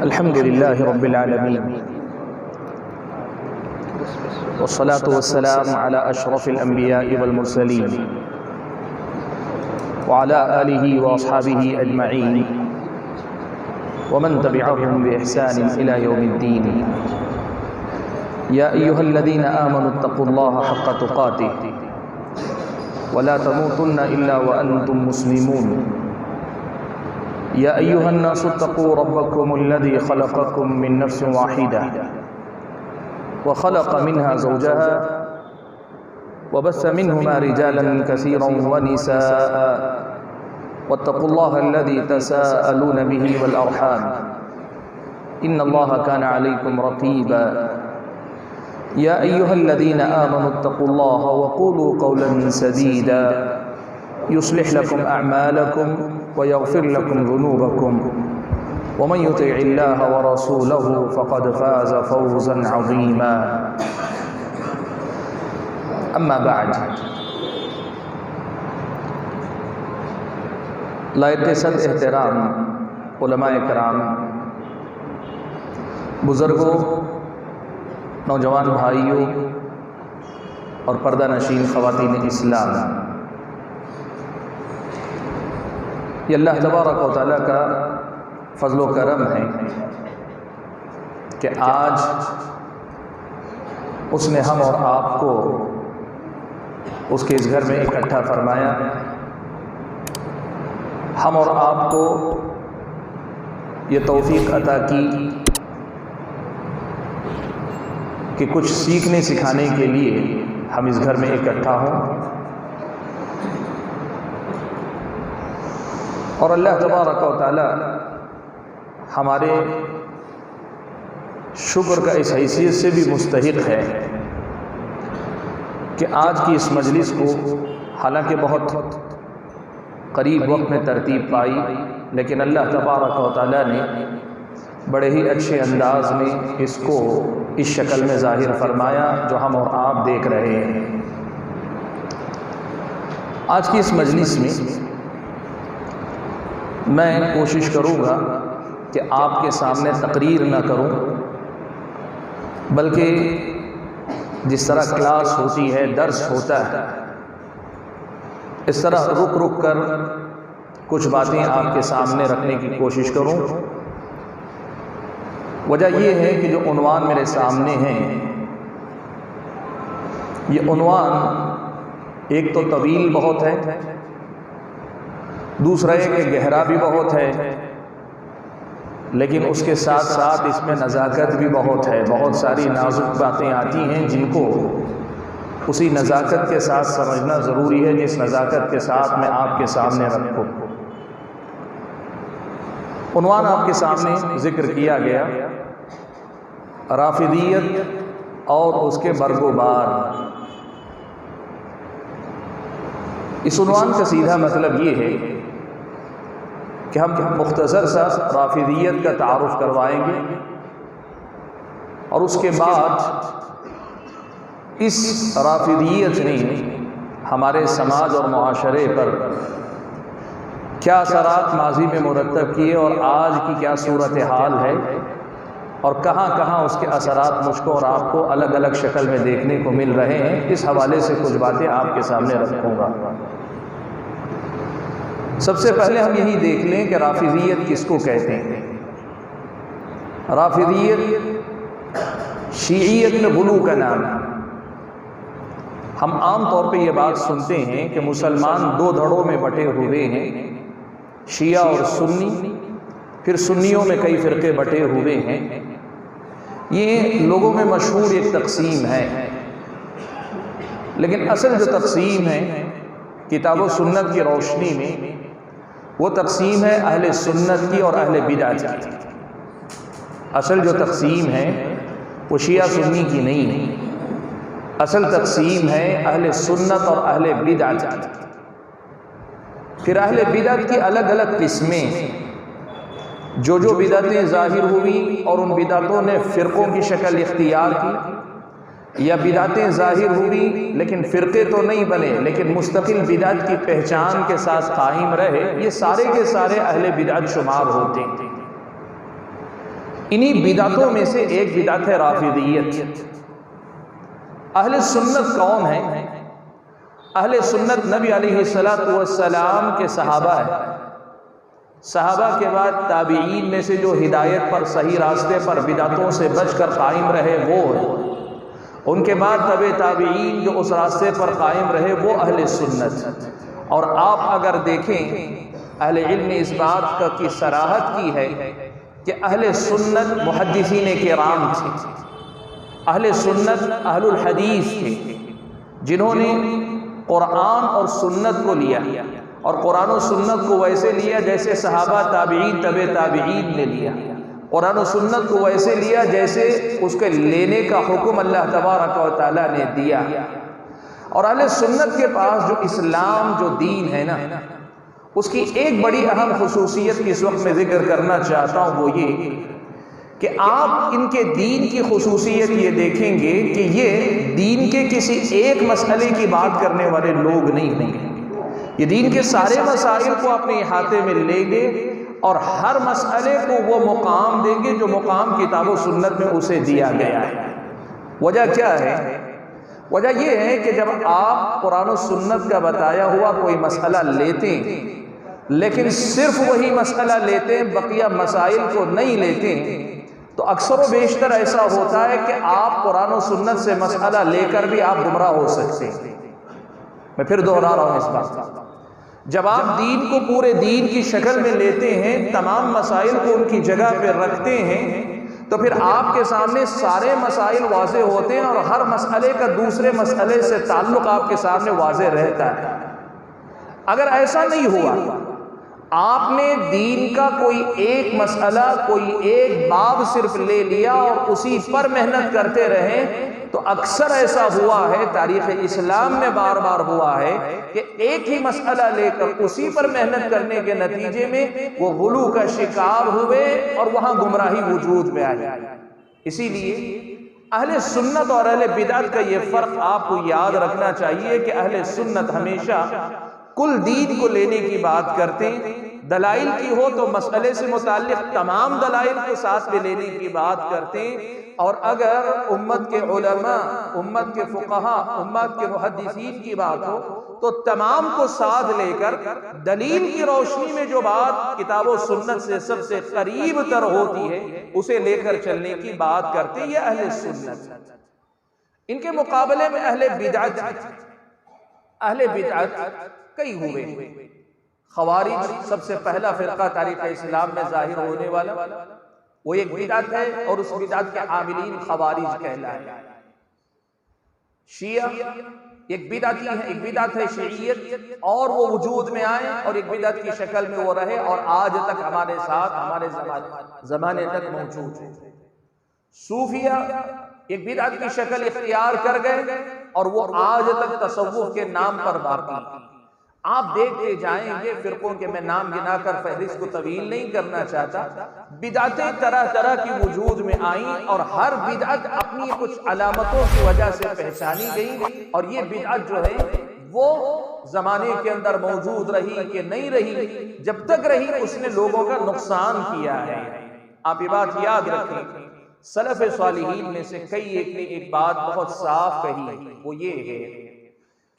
अल्हम्दुलिल्लाहि रब्बिल आलमीन वस्सलातु वस्सलामु अला अशरफिल अंबिया'i वल मुरसलीन व अला आलिहि व अस्हाबिहि अजमईन व मन तबिअहुम बि इहसानिन इला यौमिद्दीन। या अय्युहल्लज़ीना आमनुत्तक़ुल्लाहा हक़्क़ तुक़ातिहि व ला तमूतुन्ना इल्ला व अंतुम मुस्लिमून। या अय्युहन्नासुत्तक़ू रब्बकुमुल्लज़ी ख़लक़कुम मिन नफ्सिन वाहिदा व ख़लक़ मिन्हा ज़ौजहा व बस्स मिन्हुमा रिजालन कसीरन व निसाअ वत्तक़ुल्लाहा अल्लज़ी तसाअलून बिही वल अर्हाम इन्नल्लाहा काना अलैकुम रक़ीबा। या अय्युहल्लज़ीना आमनुत्तक़ुल्लाहा व क़ूलू क़ौलन सदीदा युस्लिह लकुम अअमालकुम व यग़फिर लकुम ज़ुनूबकुम व मन युतिइल्लाहा व रसूलहु फ़क़द फ़ाज़ फ़ौज़न अज़ीमा। अम्मा बअद, लायक़े सद एहतराम उलमाए किराम, बुज़ुर्गों, नौजवान भाइयों और पर्दा नशीन ख़वातीन इस्लाम, ये अल्लाह तबारक व तआला का फ़ज़्ल व करम है कि आज उसने हम और आपको उसके इस घर में इकट्ठा फरमाया। हम और आपको ये तौफ़ीक़ अता की कि कुछ सीखने सिखाने के लिए हम इस घर में इकट्ठा हों और अल्लाह तबारक व तआला हमारे शुक्र का इस हैसियत से भी मुस्तहिक़ है कि आज की इस मजलिस को हालांकि बहुत करीब वक्त में तरतीब पाई, लेकिन अल्लाह तबारक व तआला ने बड़े ही अच्छे अंदाज में इसको इस शक्ल में ज़ाहिर फरमाया जो हम और आप देख रहे हैं। आज की इस मजलिस में मैं कोशिश करूँगा कि आपके सामने तकरीर ना करूँ, बल्कि जिस तरह क्लास होती है, दर्स होता है, इस तरह रुक रुक कर कुछ बातें आपके सामने रखने की कोशिश करूँ। वजह ये है कि जो उन्वान मेरे सामने हैं, ये उन्वान एक तो तवील बहुत है, दूसरा है कि गहरा भी बहुत है, लेकिन उसके साथ साथ इसमें नज़ाकत भी बहुत है। बहुत सारी नाजुक बातें आती हैं जिनको उसी नज़ाकत के साथ समझना ज़रूरी है जिस नज़ाकत के साथ मैं आपके सामने रखूँ। उन्वान आपके सामने ज़िक्र किया गया, राफ़िदियत और उसके बरगुबार। इस उन्वान का सीधा मतलब ये है कि हम मुख्तसर सा राफ़िदियत का तारुफ़ करवाएंगे और उसके बाद इस राफ़िदियत ने हमारे समाज और मुआशरे पर क्या असरात माजी में मुरतब किए और आज की क्या सूरत हाल है और कहाँ कहाँ उसके असरात मुझको और आपको अलग अलग शक्ल में देखने को मिल रहे हैं, इस हवाले से कुछ बातें आपके सामने रखूँगा। सबसे पहले हम यही देख लें कि राफ़िदियत किसको कहते हैं। राफ़िदियत शीइयत में गुलू का नाम है। हम आम तौर पे ये बात सुनते हैं कि मुसलमान दो धड़ों में बटे हुए हैं, शिया और सुन्नी, फिर सुन्नियों में कई फ़िरक़े बटे हुए हैं। ये लोगों में मशहूर एक तक़सीम है, लेकिन असल जो तक़सीम है किताब व सुन्नत की रोशनी में, वो तक़सीम है अहले सुन्नत की और अहले बिदअत की। असल जो तक़सीम है वो शिया सुन्नी की नहीं है, असल तक़सीम है अहले सुन्नत और अहले बिदअत की। फिर अहले बिदअत की अलग अलग किस्में, जो बिदअतें ज़ाहिर हुई और उन बिदअतों ने फ़िरक़ों की शक्ल इख्तियार की, या बिदातें ज़ाहिर हुई लेकिन फ़िरक़े तो नहीं बने, लेकिन मुस्तकिल बिदात की पहचान के साथ कायम रहे, ये सारे के सारे अहले बिदात शुमार होते हैं। इन्हीं बिदातों में से एक बिदात है राफिदियत। अहले सुन्नत कौन है? अहले सुन्नत नबी अलैहिस्सलातु वस्सलाम के सहाबा है। सहाबा के बाद ताबीईन में से जो हिदायत पर, सही रास्ते पर, बिदातों से बचकर कायम रहे वो है। उनके बाद तबे ताबीईन जो उस रास्ते पर कायम रहे वो अहले सुन्नत। और आप अगर देखें अहले इल्म ने इस बात की सराहत की है कि अहले सुन्नत मुहद्दिसीन किराम थे, अहले सुन्नत अहलुल हदीस थे, जिन्होंने कुरान और सुन्नत को लिया और कुरान और सुन्नत को वैसे लिया जैसे सहाबा, ताबीईन, तबे ताबीईन ने लिया। कुरान और सुन्नत को वैसे लिया जैसे उसके लेने का हुक्म अल्लाह तबारक व तआला ने दिया। और अहले सुन्नत के पास जो इस्लाम, जो दीन है ना, उसकी एक बड़ी अहम खुसूसियत की इस वक्त मैं जिक्र करना चाहता हूँ, वो ये कि आप इनके दीन की खुसूसियत ये देखेंगे कि ये दीन के किसी एक मसले की बात करने वाले लोग नहीं होंगे। ये दीन के सारे मसाइल को अपने अहाते में लेंगे और हर मसले को वो मुकाम देंगे जो मुकाम किताब और सुन्नत में उसे दिया गया है। वजह क्या है? वजह यह है कि जब आप कुरान और सुन्नत का बताया हुआ कोई मसला लेते हैं, लेकिन सिर्फ वही मसला लेते हैं, बकिया मसाइल को नहीं लेते, तो अक्सर व बेशतर ऐसा होता है कि आप कुरान और सुन्नत से मसला लेकर भी आप गुमराह हो सकते हैं। मैं फिर दोहरा रहा हूं इस बात का। जब आप दीन को पूरे दीन की शक्ल में लेते हैं, तमाम मसाइल को उनकी जगह पर रखते हैं, तो फिर आपके सामने सारे मसाइल वाज़े होते हैं और हर मसले का दूसरे मसले से ताल्लुक़ आपके सामने वाज़े रहता है। अगर ऐसा नहीं हुआ, आपने दीन का कोई एक मसला, कोई एक बाब सिर्फ ले लिया और उसी पर मेहनत करते रहे, तो अक्सर ऐसा हुआ है, तारीख़ इस्लाम में बार बार हुआ है कि एक ही मसला लेकर उसी पर मेहनत करने के नतीजे में वो गुलू का शिकार हुए और वहां गुमराही वजूद में आई। इसीलिए अहले सुन्नत और अहले बिदअत का ये फर्क आपको याद रखना चाहिए कि अहले सुन्नत हमेशा कुल दीन को लेने की बात करते हैं। दलाइल की हो तो मसले से मुताल्लिक तमाम दलाइल को साथ में लेने की बात करते हैं। और अगर उम्मत के उलमा, उम्मत के फुक़हा, उम्मत के मुहद्दिसीन की बात हो तो तमाम को साथ लेकर दलील की रोशनी में जो बात किताब और सुन्नत से सबसे करीब तर होती है उसे लेकर चलने की बात करते हैं। ये अहले सुन्नत। इनके मुकाबले में अहले बिदअत, अहले बिदअत कई हुए। खवारिज सबसे पहला फिरका तारीख़ इस्लाम में जाहिर होने वाला वो एक बिदअत है और उस बिदअत के आमिलीन खवारिज कहलाए। शिया एक बिदअती है, एक बिदअत है शिय्यत, और वो वजूद में आए और एक बिदअत की शक्ल में वो रहे और आज तक हमारे साथ, हमारे ज़माने तक मौजूद है। सूफिया एक बिदअत की शक्ल इख्तियार कर गए और वो आज तक तसव्वुफ के नाम पर बाकी। आप देखते जाएंगे फिरकों के, मैं नाम गिनाकर फहरिस्त को तवील नहीं करना चाहता, बिदअतें तरह तरह की वजूद में आई और हर बिदअत अपनी कुछ अलामतों की वजह से पहचानी गई। और ये बिदअत जो है वो जमाने के अंदर मौजूद रही कि नहीं रही, जब तक रही उसने लोगों का नुकसान किया है। आप ये बात याद रखें, सलफ़ सालिहीन में से कई एक ने एक बात बहुत साफ कही, वो ये है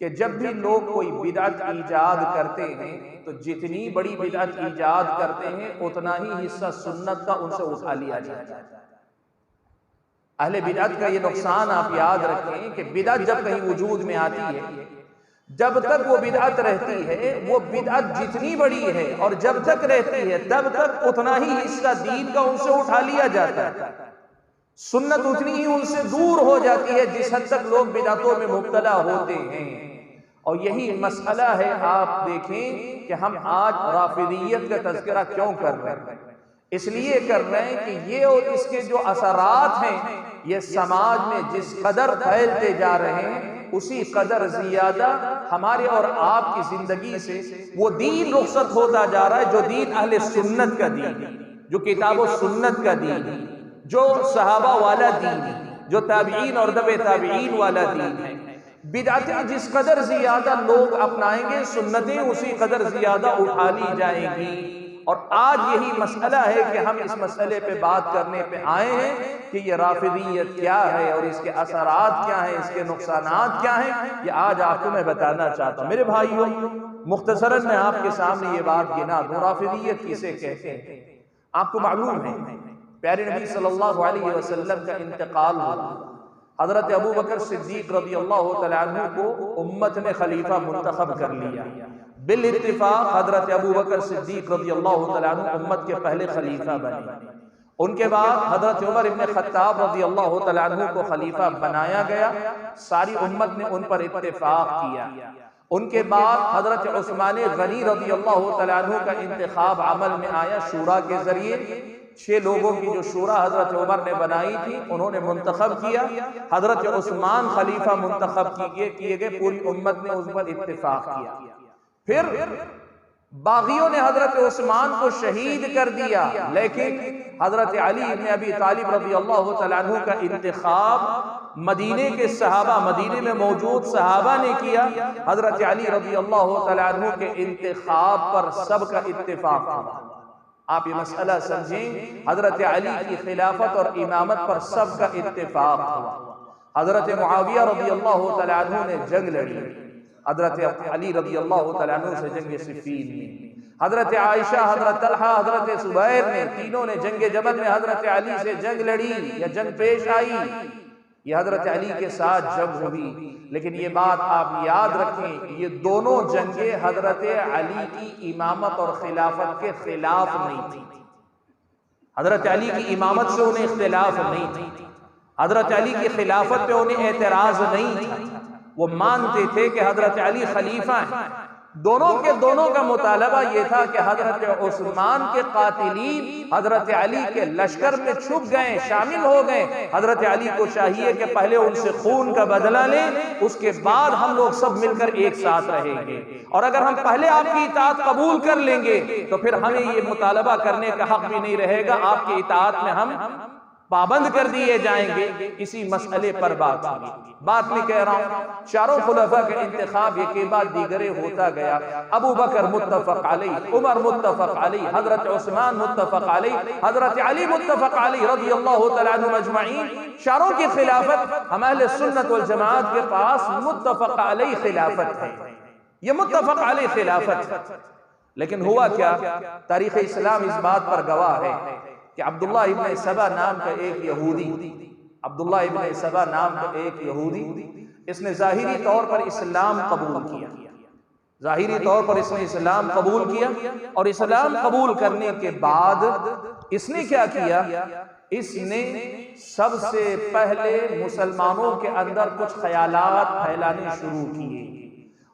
कि जब भी लोग कोई बिदअत ईजाद करते हैं तो जितनी बड़ी बिदअत ईजाद करते हैं उतना ही हिस्सा सुन्नत का उनसे उठा लिया जाता है। अहले बिदअत का ये नुकसान आप याद रखें कि बिदअत जब कहीं वजूद में आती है, जब तक वो बिदअत रहती है, वो बिदअत जितनी बड़ी है और जब तक रहती है तब तक उतना ही हिस्सा दीन का उनसे उठा लिया जाता है। सुन्नत उतनी ही उनसे दूर हो जाती है जिस हद तक लोग बिदअतों में मुब्तला होते हैं। और यही मसला है, आप देखें कि हम आज राफिदियत का तज़किरा क्यों कर रहे हैं। इसलिए कर रहे हैं कि ये और इसके जो असरात हैं ये समाज में जिस कदर फैलते जा रहे हैं उसी कदर ज्यादा हमारे और आपकी जिंदगी से वो दीन रुखसत होता जा रहा है जो दीन अहले सुन्नत का दीन, जो किताब और सुन्नत का दीन, जो सहाबा वाला दीन, जो ताबीईन और तबे ताबीईन वाला दीन है। बिदअतें जिस कदर ज्यादा लोग अपनाएंगे, सुन्नतें उसी कदर ज्यादा उठा ली जाएंगी। और आज यही मसला है कि हम इस मसले पे बात करने पे आए हैं कि ये राफिदियत क्या है और इसके असरात क्या हैं, इसके नुकसानात क्या हैं, ये आज आपको मैं बताना चाहता हूँ। मेरे भाइयों, मुख्तसरन मैं आपके सामने ये बात गिना दूं, राफिदियत किसे कहते हैं। आपको मालूम है प्यारे नबी सल्लल्लाहु अलैहि वसल्लम का इंतकाल हुआ। हजरत अबू बकर सिद्दीक रज़ियल्लाहु तआला अन्हु को उम्मत ने खलीफा मुंतखब कर लिया। बिल इत्तिफाक हजरत अबू बकर सिद्दीक रज़ियल्लाहु तआला अन्हु उम्मत के पहले खलीफा बने। उनके बाद हजरत उमर इब्न खत्ताब रज़ियल्लाहु तआला अन्हु को खलीफा बनाया गया। सारी उम्मत ने उन पर इत्तिफाक किया। उनके बाद हजरत उस्मान गनी रज़ियल्लाहु तआला अन्हु का इंतखाब अमल में आया शूरा के जरिए। 6 लोगों की जो शूरा हजरत उमर ने बनाई थी उन्होंने मुंतखब किया। हजरत उस्मान खलीफा मुंतखब किए गए, पूरी उम्मत ने उस पर इत्तिफाक किया। फिर बागियों ने हजरत उस्मान को शहीद कर दिया, लेकिन हजरत अली इब्न अबी तालिब रज़ियल्लाहु तआला अन्हु का इंतखाब मदीने के सहाबा, मदीने में मौजूद सहाबा ने किया। हजरत अली रज़ियल्लाहु तआला अन्हु के इंतखाब पर सबका इत्तिफाक हुआ। आप ये मसला समझें, हजरत अली की खिलाफत और इमामत पर सबका इत्तिफाक हुआ। हजरत मुआविया रज़ियल्लाहु तआला अन्हु ने जंग लड़ी हजरत अली रज़ियल्लाहु तआला अन्हु से जंग सिफ़ीन में। हजरत आयशा, हजरत तलहा, हजरत सुबैर ने तीनों ने जंग जमल में हजरत अली से जंग लड़ी या जंग पेश आई। ये हजरत अली के साथ जंग हुई, लेकिन ये बात आप याद रखें, ये दोनों जंगें हजरत अली की इमामत और खिलाफत के खिलाफ नहीं थी। हजरत अली की इमामत से उन्हें इख्तिलाफ नहीं थी, हजरत अली की खिलाफत पे उन्हें एतराज नहीं था। वो मानते थे कि हजरत अली खलीफा हैं। दोनों का मुतालबा ये था कि हजरत उस्मान के कातिलीन हजरत अली के लश्कर में छुप गए, शामिल हो गए। हजरत अली को चाहिए कि पहले उनसे खून का बदला लें, उसके बाद हम लोग सब मिलकर एक साथ रहेंगे। और अगर हम पहले आपकी इताअत कबूल कर लेंगे तो फिर हमें ये मुतालबा करने का हक भी नहीं रहेगा, आपकी इताअत में हम पाबंद कर दिए जाएंगे। इसी मसले पर बात में कह रहा हूं, चारों खुलफा का इंतखाब एक के बाद दीगरे होता गया। अबू बकर मुत्तफक अलैह, उमर मुत्तफक अलैह, हजरत उस्मान मुत्तफक अलैह, हजरत अली मुत्तफक अलैह रज़ियल्लाहु तआला अन्हुम अजमईन। चारों की खिलाफत हम अहले सुन्नत वल जमात के पास मुत्तफक अलैह खिलाफत है, ये मुत्तफक अलैह खिलाफत है। लेकिन हुआ क्या, तारीख इस्लाम इस बात पर गवाह है कि अब्दुल्लाह इब्न सबा नाम का एक यहूदी, अब्दुल्लाह इब्न सबा नाम का एक यहूदी, इसने जाहिरी तौर पर इस्लाम कबूल किया। जाहिरी तौर पर इसने इस्लाम कबूल किया और इस्लाम कबूल करने के बाद इसने क्या किया, इसने सबसे पहले मुसलमानों के अंदर कुछ ख्यालात फैलाने शुरू किए।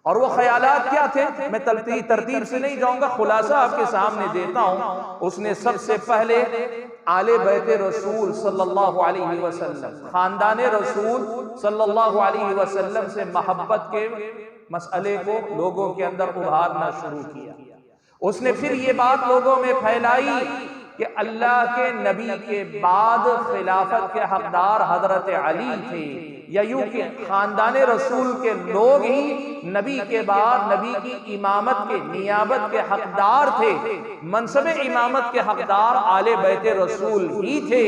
और वो ख्यालात क्या थे, मैं तरतीब से नहीं जाऊंगा, खुलासा आपके सामने देता हूं। उसने सबसे पहले आले बैते रसूल सल्लल्लाहु अलैहि वसल्लम, खानदान रसूल सल्लल्लाहु अलैहि वसल्लम से मोहब्बत के मसले को लोगों के अंदर उभारना शुरू किया। उसने फिर ये बात लोगों में फैलाई कि अल्लाह के नबी के बाद खिलाफत के हकदार हजरत अली थे, या यूं कि खानदान रसूल के लोग ही नबी के बाद नबी की इमामत के नियाबत के हकदार थे, मनसब इमामत के हकदार आले बैते रसूल ही थे।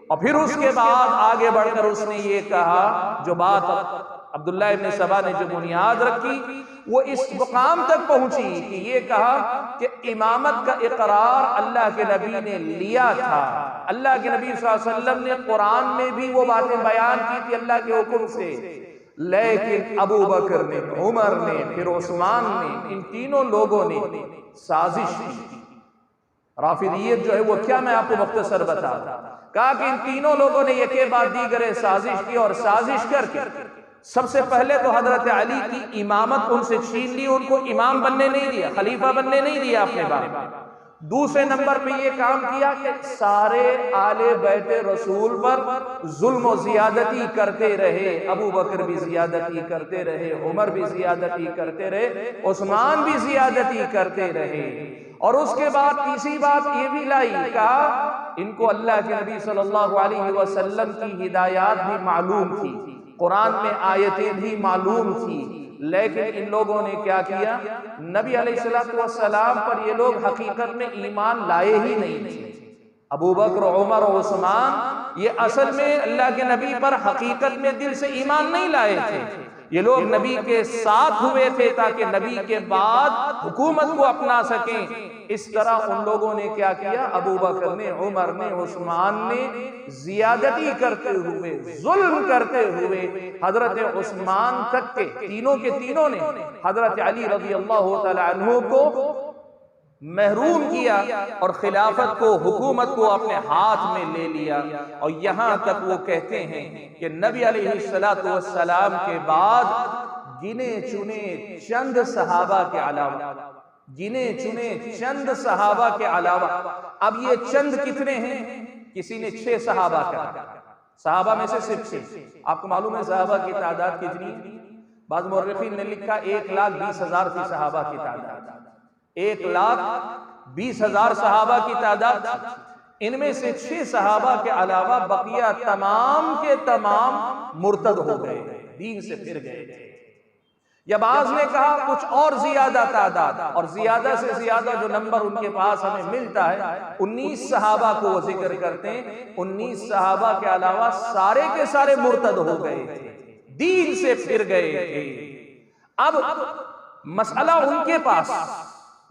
और फिर उसके बाद आगे बढ़कर उसने ये कहा, जो बात अब्दुल्लाह इब्न सबा ने जो बुनियाद रखी वो इस मुकाम तक पहुंची कि ये कहा कि इमामत का इकरार अल्लाह के नबी ने लिया था। अल्लाह के नबी सल्लल्लाहु अलैहि वसल्लम ने कुरान में भी वो बातें बयान की थी अल्लाह के हुक्म से, लेकिन अबू बकर ने, उमर ने, फिर उस्मान ने, इन तीनों लोगों ने साजिश की। राफिदियत जो है वो क्या, मैं आपको मुख्तसर बता कहा कि इन तीनों लोगों ने एक के बाद दीगरे साजिश की और साजिश करके सबसे पहले तो हजरत अली की इमामत उनसे छीन ली, उनको इमाम बनने नहीं दिया, खलीफा बनने नहीं दिया अपने बाप। दूसरे नंबर पे ये काम किया कि सारे आले बैते रसूल पर जुल्म और जियादती करते रहे। अबू बकर भी जियादती करते रहे, उमर भी जियादती करते रहे, उस्मान भी जियादती करते रहे। और उसके बाद तीसरी बात ये भी लाई, कहा इनको अल्लाह के नबी सल्लल्लाहु अलैहि वसल्लम की हिदायत भी मालूम थी, कुरान में आयतें भी मालूम थी, लेकिन इन लोगों ने क्या किया, नबी अलैहिस्सलाम पर ये लोग हकीकत में ईमान लाए ही नहीं थे। अबू बकर, उमर और उस्मान ये असल में अल्लाह के नबी पर हकीकत में दिल से ईमान नहीं लाए थे। ये लोग नबी के साथ हुए थे ताकि नबी के बाद हुकूमत को अपना सकें। इस तरह उन लोगों ने क्या किया, अबू बकर ने, उमर ने, उस्मान ने जियादती करते हुए, जुल्म करते हुए हजरत उस्मान तक के तीनों ने हजरत अली रज़ियल्लाहु तआला अन्हु को महरूम किया और खिलाफत को, हुकूमत को अपने हाथ में ले लिया। और यहां तक वो कहते हैं कि नबी अलैहिस्सलातु वस्सलाम के बाद गिने चुने चंद सहाबा के अलावा, अब ये चंद कितने हैं? किसी ने 6 सहाबा कहा, सहाबा में से सिर्फ 6। आपको मालूम है सहाबा की तादाद कितनी? बाद मुर्रिखीन ने लिखा 1,20,000 थी सहाबा की तादाद। 1,20,000 सहाबा की तादाद। इनमें से 6 सहाबा के अलावा बकिया तमाम के तमाम मुर्तद हो गए, दीन से फिर गए थे। या बाज़ ने कहा कुछ और ज्यादा तादाद, और ज्यादा से ज्यादा जो नंबर उनके पास हमें मिलता है 19 सहाबा को वो जिक्र करते हैं। 19 सहाबा के अलावा सारे के सारे मुर्तद हो गए थे, दीन से फिर गए थे। अब मसला उनके पास,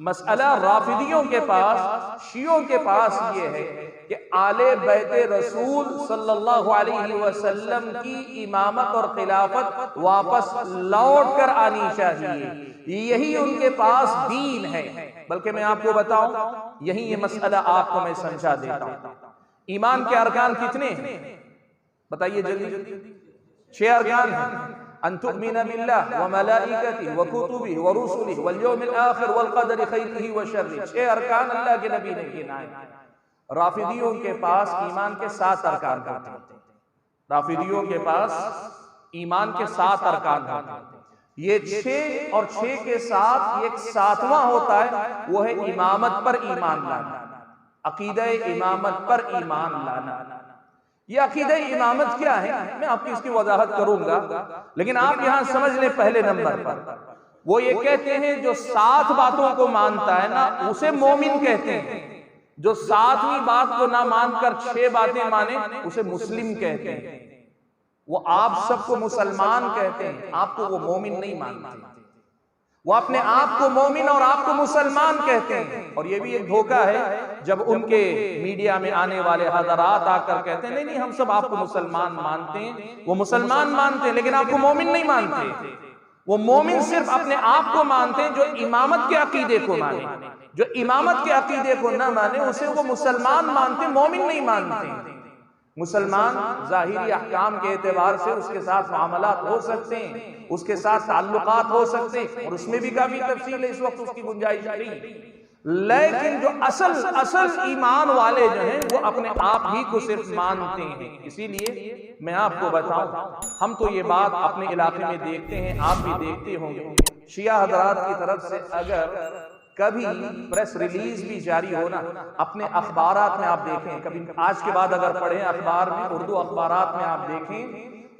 मसला राफिदियों के पास, शियों के पास ये है कि आले बैते रसूल सल्लल्लाहु अलैहि वसल्लम की इमामत और खिलाफत वापस लौट कर आनी चाहिए, यही उनके पास दीन है। बल्कि मैं आपको बताऊं, यही ये मसला आपको मैं समझा देता हूं। ईमान के अरकान कितने हैं बताइए जल्दी? 6 अरकान हैं। अन तुमिना बिल्लाह व मलाइकतिही व कुतुबिही व रुसुलिही वल यौमिल आखिर वल क़दरि खैरिही व शर्रिही। 6 अरकान अल्लाह के नबी ने गिनाए। राफिदियों के पास ईमान के 7 अरकान होते हैं। राफिदियों के पास ईमान के 7 अरकान होते हैं। ये 6 और 6 के साथ एक 7वां होता है, वो है इमामत पर ईमान लाना, अकीदा इमामत पर ईमान लाना। ये अकीदा इमामत क्या है, मैं आपकी इसकी वजाहत करूंगा, लेकिन आप यहां समझ लें। पहले नंबर पर वो ये कहते हैं जो 7 बातों को मानता है ना, उसे मोमिन कहते हैं। जो 7वीं बात को ना मानकर 6 बातें माने, उसे मुस्लिम कहते हैं। वो आप सबको मुसलमान कहते हैं, आपको वो मोमिन नहीं मानते। वो अपने आप को मोमिन और आपको मुसलमान कहते हैं। और ये भी एक धोखा है जब उनके मीडिया में आने वाले हज़रात आकर कहते हैं नहीं हम सब आपको मुसलमान मानते हैं। वो मुसलमान मानते हैं लेकिन आपको मोमिन नहीं मानते। वो मोमिन सिर्फ अपने आप को मानते हैं जो इमामत के अकीदे को माने। जो इमामत के अकीदे को ना माने उसे वो मुसलमान मानते, मोमिन नहीं मानते। मुसलमान ज़ाहिरी अहकाम के एतबार से उसके साथ मामलात हो सकते हैं, उसके साथ ताल्लुकात हो सकते हैं, और उसमें भी काफी तफसील है, इस वक्त उसकी गुंजाइश नहीं। लेकिन जो असल ईमान वाले जो हैं वो अपने आप ही को सिर्फ मानते हैं। इसीलिए मैं आपको बताऊं, हम तो ये बात अपने इलाके में देखते हैं, आप भी देखते होंगे, शिया हज़रात की तरफ से अगर कभी प्रेस रिलीज भी जारी होना, अपने अखबारात में आप देखें, कभी आज के बाद अगर पढ़ें अखबार में, उर्दू अखबारात में आप देखें,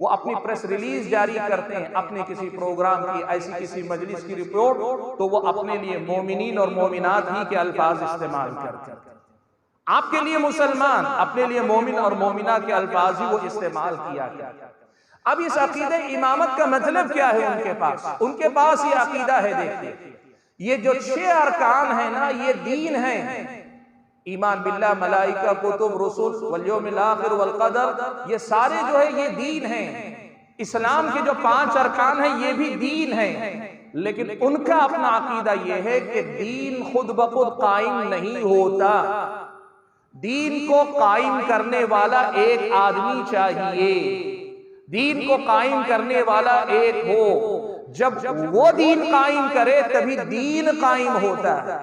वो अपनी प्रेस रिलीज जारी करते हैं अपने किसी प्रोग्राम की, ऐसी किसी मजलिस की रिपोर्ट, तो वो अपने लिए मोमिनीन और मोमिनात ही के अल्फाज इस्तेमाल करते हैं। आपके लिए मुसलमान, अपने लिए मोमिन और मोमिना के अल्फाज ही वो इस्तेमाल किया गया। अब इस अकीदे इमामत का मतलब क्या है उनके पास ये अकीदा है। देखिए ये जो 6 अरकान है ना, ये दीन है। ईमान बिल्लाह, मलाइका, कुतुब, रसूल, वल यौमिल आखिर वल क़दर, ये सारे जो है ये दीन है। इस्लाम के जो 5 अरकान है ये भी दीन है। लेकिन उनका अपना अकीदा ये है कि दीन खुद ब खुद कायम नहीं होता, दीन को कायम करने वाला एक आदमी चाहिए, दीन को कायम करने वाला एक हो। जब वो दीन कायम करे तभी दीन कायम होता है,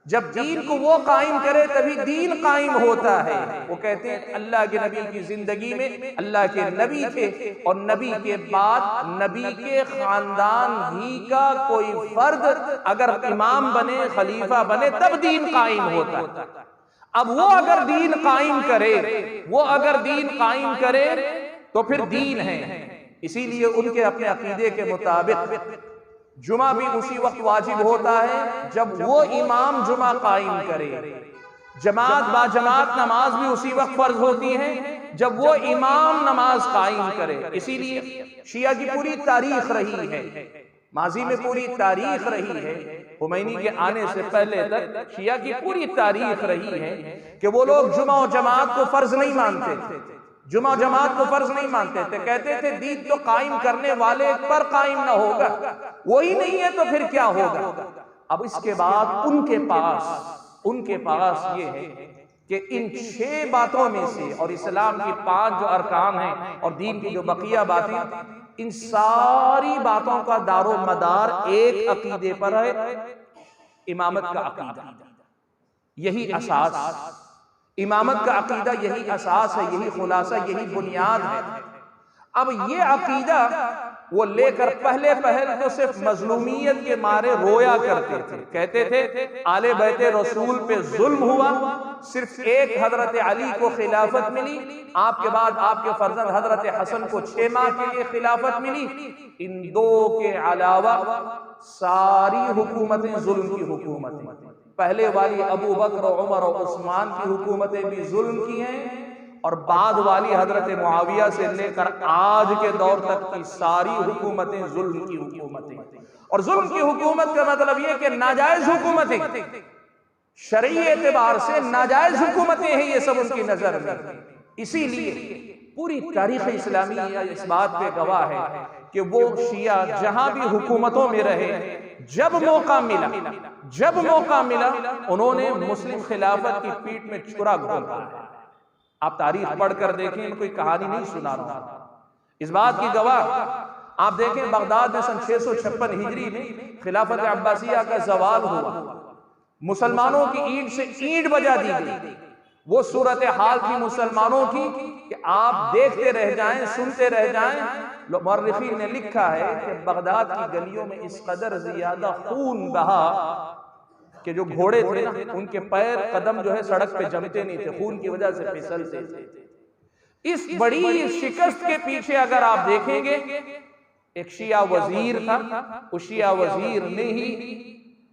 जब दीन को वो कायम करे तभी दीन कायम होता है। वो कहते हैं अल्लाह के नबी की जिंदगी में अल्लाह के नबी थे, और नबी के बाद नबी के खानदान ही का कोई फर्द अगर इमाम बने, खलीफा बने, तब दीन कायम होता है। अब वो अगर दीन कायम करे, वो अगर दीन कायम करे तो फिर दीन है। इसीलिए उनके अपने अकीदे के मुताबिक जुमा भी उसी वक्त वाजिब होता है जब वो इमाम जुमा कायम करे। जमात बा जमात नमाज भी उसी वक्त फर्ज होती है जब वो इमाम नमाज कायम करे। इसीलिए शिया की पूरी तारीख रही है, माजी में पूरी तारीख रही है, खुमैनी के आने से पहले तक शिया की पूरी तारीख रही है कि वो लोग जुमा और जमात को फर्ज नहीं मानते थे, जुमा जमात को फर्ज नहीं मानते थे। कहते थे दीन तो कायम करने वाले पर कायम ना होगा, वही नहीं है तो फिर क्या होगा। अब इसके बाद उनके पास ये है कि इन 6 बातों में से और इस्लाम की 5 जो अरकान हैं और दीन की जो बकिया बातें, इन सारी बातों का दारो मदार एक अकीदे पर है, इमामत का अकीदा। यही असास, इमामत का अकीदा यही असास है, यही खुलासा, यही बुनियाद है। अब ये अकीदा वो लेकर पहले तो सिर्फ मजलूमियत के मारे रोया करते थे, कहते थे आले बैते रसूल पे जुल्म हुआ, सिर्फ एक हजरत अली को खिलाफत मिली, आपके बाद आपके फर्जंद हजरत हसन को 6 माह के लिए खिलाफत मिली, इन 2 के अलावा सारी हुकूमतें जुल्म की हुकूमतें, पहले वाली अबू बकर उमर और उस्मान की हुकूमतें भी जुल्म की हैं, और बाद वाली हजरत मुआविया से लेकर आज के दौर तक की सारी हुकूमतें जुल्म की हुकूमतें। और जुल्म की हुकूमत का मतलब यह कि नाजायज हुकूमतें, शरई एतबार से नाजायज हुकूमतें हैं ये सब उनकी नजर में। इसीलिए पूरी तारीख इस्लामी इस बात पे गवाह है कि वो शिया जहां भी हुकूमतों में रहे, जब मौका मिला उन्होंने मुस्लिम खिलाफत की पीठ में छुरा घोंपा है। आप तारीख पढ़कर देखें, मैं कोई कहानी नहीं सुना रहा, इस बात की गवाह आप देखें बगदाद में सन 656 हिजरी में खिलाफत अब्बासिया का ज़वाल हुआ, मुसलमानों की ईंट से ईंट बजा दी गई। वो सूरत हाल थी मुसलमानों की कि आप देखते रह जाएं, सुनते रह जाएं। मुअर्रिखीन ने लिखा है कि बगदाद की गलियों में इस कदर ज्यादा खून बहा कि जो घोड़े थे ना, उनके पैर कदम जो है सड़क पे जमते नहीं थे, खून की वजह से फिसलते थे। इस बड़ी शिकस्त के पीछे अगर आप देखेंगे, एक शिया वजीर था, उस शिया वजीर ने ही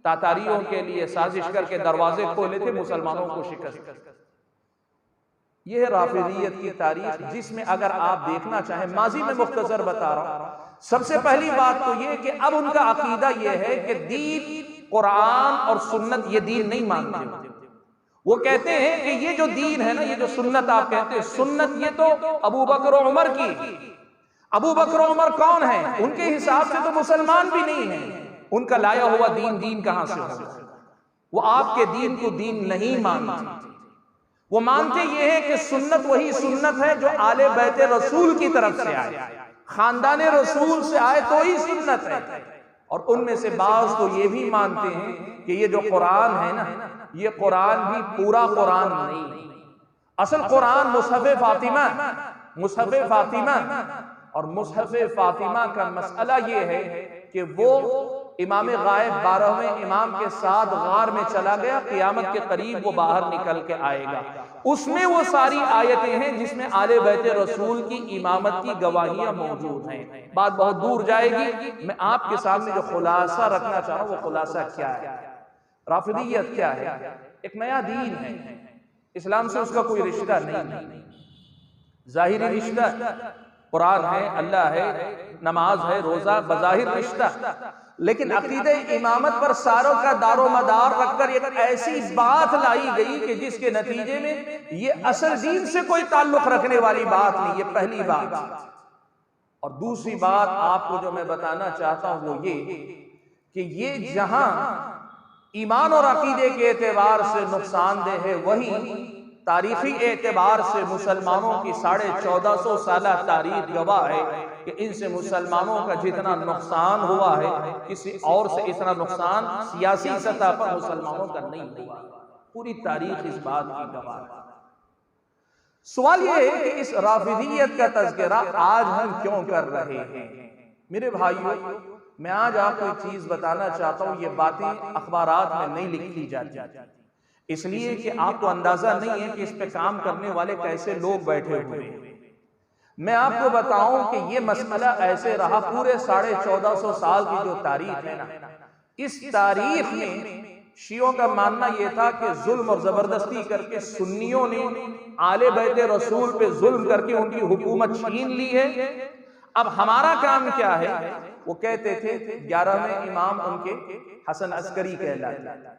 तातारियों के लिए साजिश करके दरवाजे खोले थे मुसलमानों को शिकस्त। यह है राफिदियत की तारीख, जिसमें अगर आप देखना चाहें, माजी में मुख्तसर बता रहा हूं। सबसे पहली बात तो यह कि अब उनका अकीदा यह है कि दीन कुरान और सुन्नत ये दीन नहीं मानते। वो कहते हैं कि ये जो दीन है ना, ये जो सुन्नत आप कहते हैं सुन्नत, ये तो अबू बकर और उमर की। अबू बकर और उमर कौन है? उनके हिसाब से तो मुसलमान भी नहीं है, उनका लाया हुआ दीन कहां से होगा? वो आपके दीन को दीन नहीं मानते। वो मानते ये है कि सुन्नत वही सुन्नत है जो आले बैते रसूल की तरफ से आए, खानदाने रसूल से आए तो ही सुन्नत है। और उनमें से बाज तो ये भी मानते हैं कि ये जो कुरान है ना, ये कुरान भी पूरा कुरान नहीं। असल कुरान मुसहफ़ फातिमा और मुसहफ़ फातिमा का मसला ये है कि वो इमाम गायब 12वें इमाम के साथ गार में चला गया, क़यामत के करीब वो बाहर निकल के आएगा। उसमें वो सारी आयतें हैं जिसमें आले बैते रसूल की इमामत की गवाहियां मौजूद हैं। बात बहुत दूर जाएगी, मैं आपके सामने जो खुलासा रखना चाह रहा हूं वो खुलासा क्या है। राफिदियत क्या है? एक नया दीन है, इस्लाम से उसका कोई रिश्ता नहीं। जाहिरी रिश्ता कुरान है, अल्लाह है, नमाज है, रोजा, बज़ाहिर रिश्ता। लेकिन अकीदे इमामत पर सारों का दारो मदार रखकर एक ऐसी बात लाई गई कि जिसके नतीजे में ये असल दीन से कोई ताल्लुक रखने वाली बात नहीं। ये पहली बात। और दूसरी बात आपको जो मैं बताना चाहता हूं वो ये कि ये जहां ईमान और अकीदे के एतबार से नुकसानदेह है, वहीं तारीखी एतबार से मुसलमानों की 1450 साल तारीख गवाह है कि इनसे मुसलमानों का जितना नुकसान हुआ है, किसी और से इतना नुकसान सियासी सतह पर मुसलमानों का नहीं हुआ। पूरी तारीख इस बात की गवाह है। सवाल यह है कि इस राफिदियत का तज़किरा आज हम क्यों कर रहे हैं? मेरे भाइयों, मैं आज आपको एक चीज बताना चाहता हूं, ये बातें अखबारात में नहीं लिखी जाती, इसलिए कि आपको अंदाजा नहीं है कि इस पे काम करने वाले कैसे लोग बैठे हुए हैं। मैं आपको बताऊं कि ये मसला ऐसे रहा पूरे 1450 साल की जो तारीख है ना, इस तारीख में शियों का मानना यह था कि जुल्म और जबरदस्ती करके सुन्नियों ने आले बैत रसूल पे जुल्म करके उनकी हुकूमत छीन ली है। अब हमारा काम क्या है? वो कहते थे 11वें इमाम उनके हसन अस्करी कहलाते।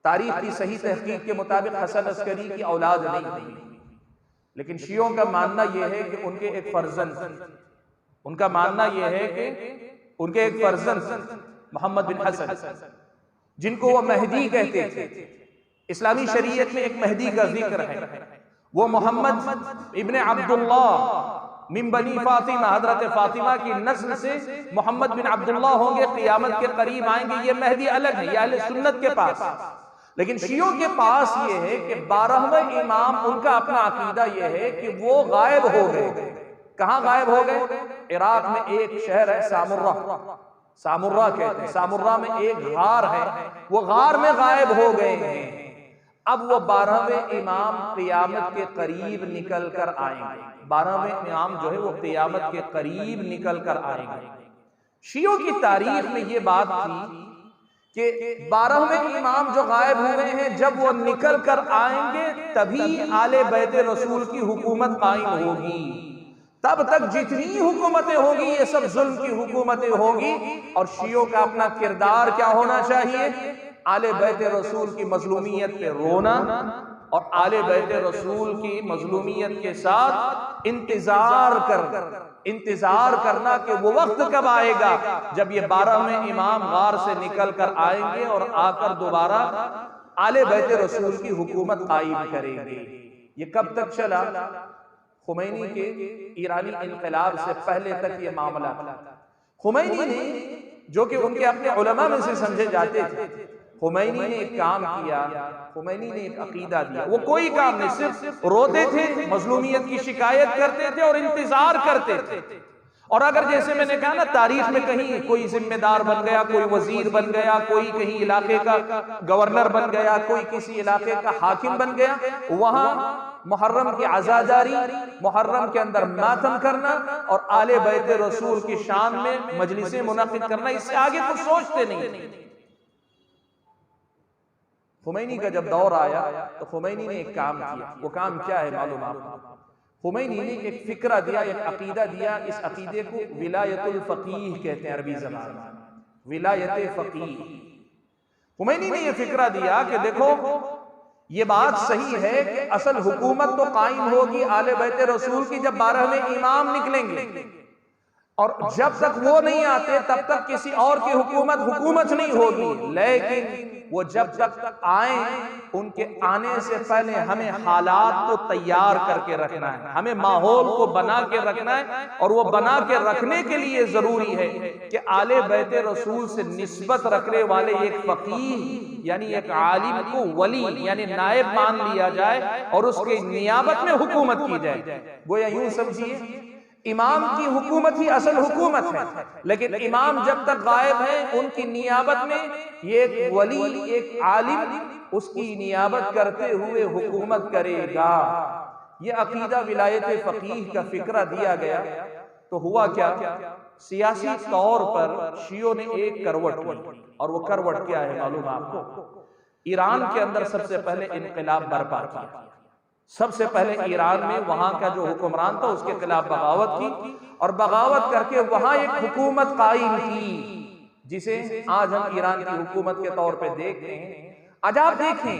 तारीख की सही तहकीक के मुताबिक हसन अस्करी की औलाद नहीं थी, लेकिन शियों का मानना यह है कि उनके एक फर्जंद, उनका मानना यह है कि उनके एक फर्जंद मोहम्मद बिन हसन, जिनको वो महदी कहते थे, इस्लामी शरीयत में एक महदी का जिक्र है, वो मोहम्मद इब्ने अब्दुल्लाह मिन बनी फातिमा, हजरत फातिमा की नस्ल से मोहम्मद बिन अब्दुल्लाह होंगे, क़ियामत के करीब आएंगे। ये महदी अलग है, ये अहले सुन्नत के पास। लेकिन शियों के पास ये है कि 12वें इमाम, उनका अपना अकीदा ये है कि वो गायब हो गए। कहां गायब हो गए? इराक में एक शहर है सामुर्रा, सामुर्रा कहते हैं, सामुर्रा में एक गार है, वो गार में गायब हो गए हैं। अब वो 12वें इमाम क़ियामत के करीब निकल कर आएंगे। 12वें इमाम जो है वो क़ियामत के करीब निकल कर आएंगे। शियों की तारीख में ये बात थी कि 12वें इमाम जो गायब हुए हैं, जब वो निकल कर आएंगे तभी आले बैत रसूल की हुकूमत कायम होगी। तब तक जितनी हुकूमतें होगी ये सब जुल्म की हुकूमतें होगी। और शियों का अपना किरदार क्या होना चाहिए? आले बैत रसूल की मजलूमियत पे रोना और आले बैत रसूल की मजलूमियत के साथ इंतजार करना कि वो वक्त कब आएगा जब ये 12वें इमाम गार से निकल कर आएंगे और आकर दोबारा आले बैत रसूल की हुकूमत कायम करेंगे। ये कब तक चला? खुमैनी के ईरानी इनकलाब से पहले तक ये मामला था। खुमैनी ने, जो कि उनके अपने उलमा में से समझे जाते थे, खुमैनी ने एक काम किया, खुमैनी ने एक अकीदा दिया। वो कोई काम नहीं, सिर्फ रोते थे, मजलूमियत की शिकायत करते थे और इंतजार करते थे। और अगर जैसे मैंने कहा ना, तारीख में कहीं कोई जिम्मेदार बन गया, कोई वजीर बन गया, कोई कहीं इलाके का गवर्नर बन गया, कोई किसी इलाके का हाकिम बन गया, वहां मुहर्रम की आजादारी, मुहर्रम के अंदर मातम करना और आले बैत रसूल की शान में मजलिसें मुनक़िद करना, इससे आगे कुछ सोचते नहीं। खुमैनी का जब दौर आया तो खुमैनी ने एक काम किया। वो काम क्या है मालूम आपको? खुमैनी ने एक फिक्रा दिया, एक अकीदा दिया। इस अकीदे को विलायतुल फकीह कहते हैं अरबी ज़बान में, विलायत फकीह। खुमैनी ने यह फिक्रा दिया कि देखो, ये बात सही है कि असल हुकूमत तो कायम होगी आले बैत रसूल की जब 12वें इमाम निकलेंगे, और जब तक वो नहीं आते तब तक किसी और की हुकूमत नहीं होगी। लेकिन वो जब तक आए, उनके आने से पहले हमें हालात को तैयार करके रखना है, हमें माहौल को बना के रखना है। और वो बना के रखने के लिए जरूरी है कि आले बैत रसूल से निस्बत रखने वाले एक फकीह यानी एक आलिम को वली यानी नायब मान लिया जाए और उसके नियाबत में हुकूमत की जाए। गोया यूं समझिए, इमाम की हुकूमत ही असल हुकूमत है, लेकिन इमाम जब तक गायब है, उनकी नियाबत में ये एक वली, एक आलिम उसकी नियाबत करते हुए हुकूमत करेगा। ये अकीदा विलायत फकीह का फिक्रा दिया गया। तो हुआ क्या? सियासी तौर पर शियों ने एक करवट ली, और वो करवट क्या है मालूम आपको? ईरान के अंदर सबसे पहले इनकलाब बर्पा किया। सबसे पहले ईरान में वहां का जो हुक्मरान था उसके खिलाफ बगावत की, और बगावत करके वहां एक हुकूमत कायम की, जिसे आज हम ईरान की हुकूमत के तौर पे देखते हैं। आज आप देखें,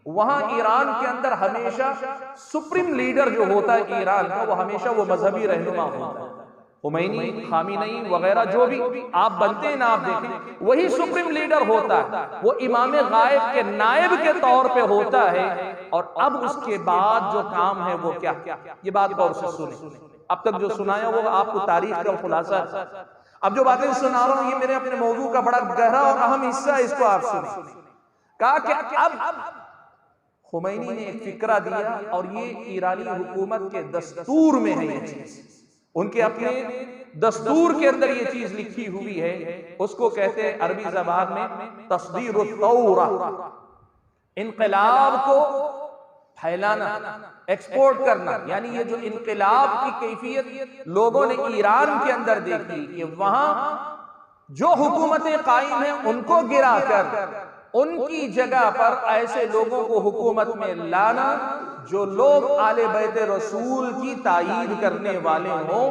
वहां ईरान के अंदर हमेशा सुप्रीम लीडर जो होता है ईरान का, वो हमेशा वो मजहबी रहनुमा होता है। खुमैनी, खामिनई वगैरह जो भी आप बनते हैं ना, आप देखें वही सुप्रीम लीडर होता है। वो इमाम गायब के नायब के तौर पे होता है। और अब उसके बाद जो काम है वो क्या? ये बात गौर से सुने। अब तक जो सुनाया वो आपको तारीख का खुलासा। अब जो बातें सुना रहा हूं ये मेरे अपने मौजू का बड़ा गहरा और अहम हिस्सा है, इसको आप सुने। कहा कि अब खुमैनी ने एक फिक्रा दिया, और ये ईरानी हुकूमत के दस्तूर में है ये चीज, उनके अपने दस्तूर के अंदर ये चीज लिखी हुई है। उसको कहते हैं अरबी जबान में तस्दीरुत तौरा। इनकलाब को फैलाना, एक्सपोर्ट करना, यानी ये जो इनकलाब की कैफियत लोगों ने ईरान के अंदर देखी कि वहां जो हुकूमतें कायम हैं उनको गिराकर उनकी जगह पर ऐसे लोगों को हुकूमत में लाना जो लोग आले बैत रसूल की तायीद करने वाले हों,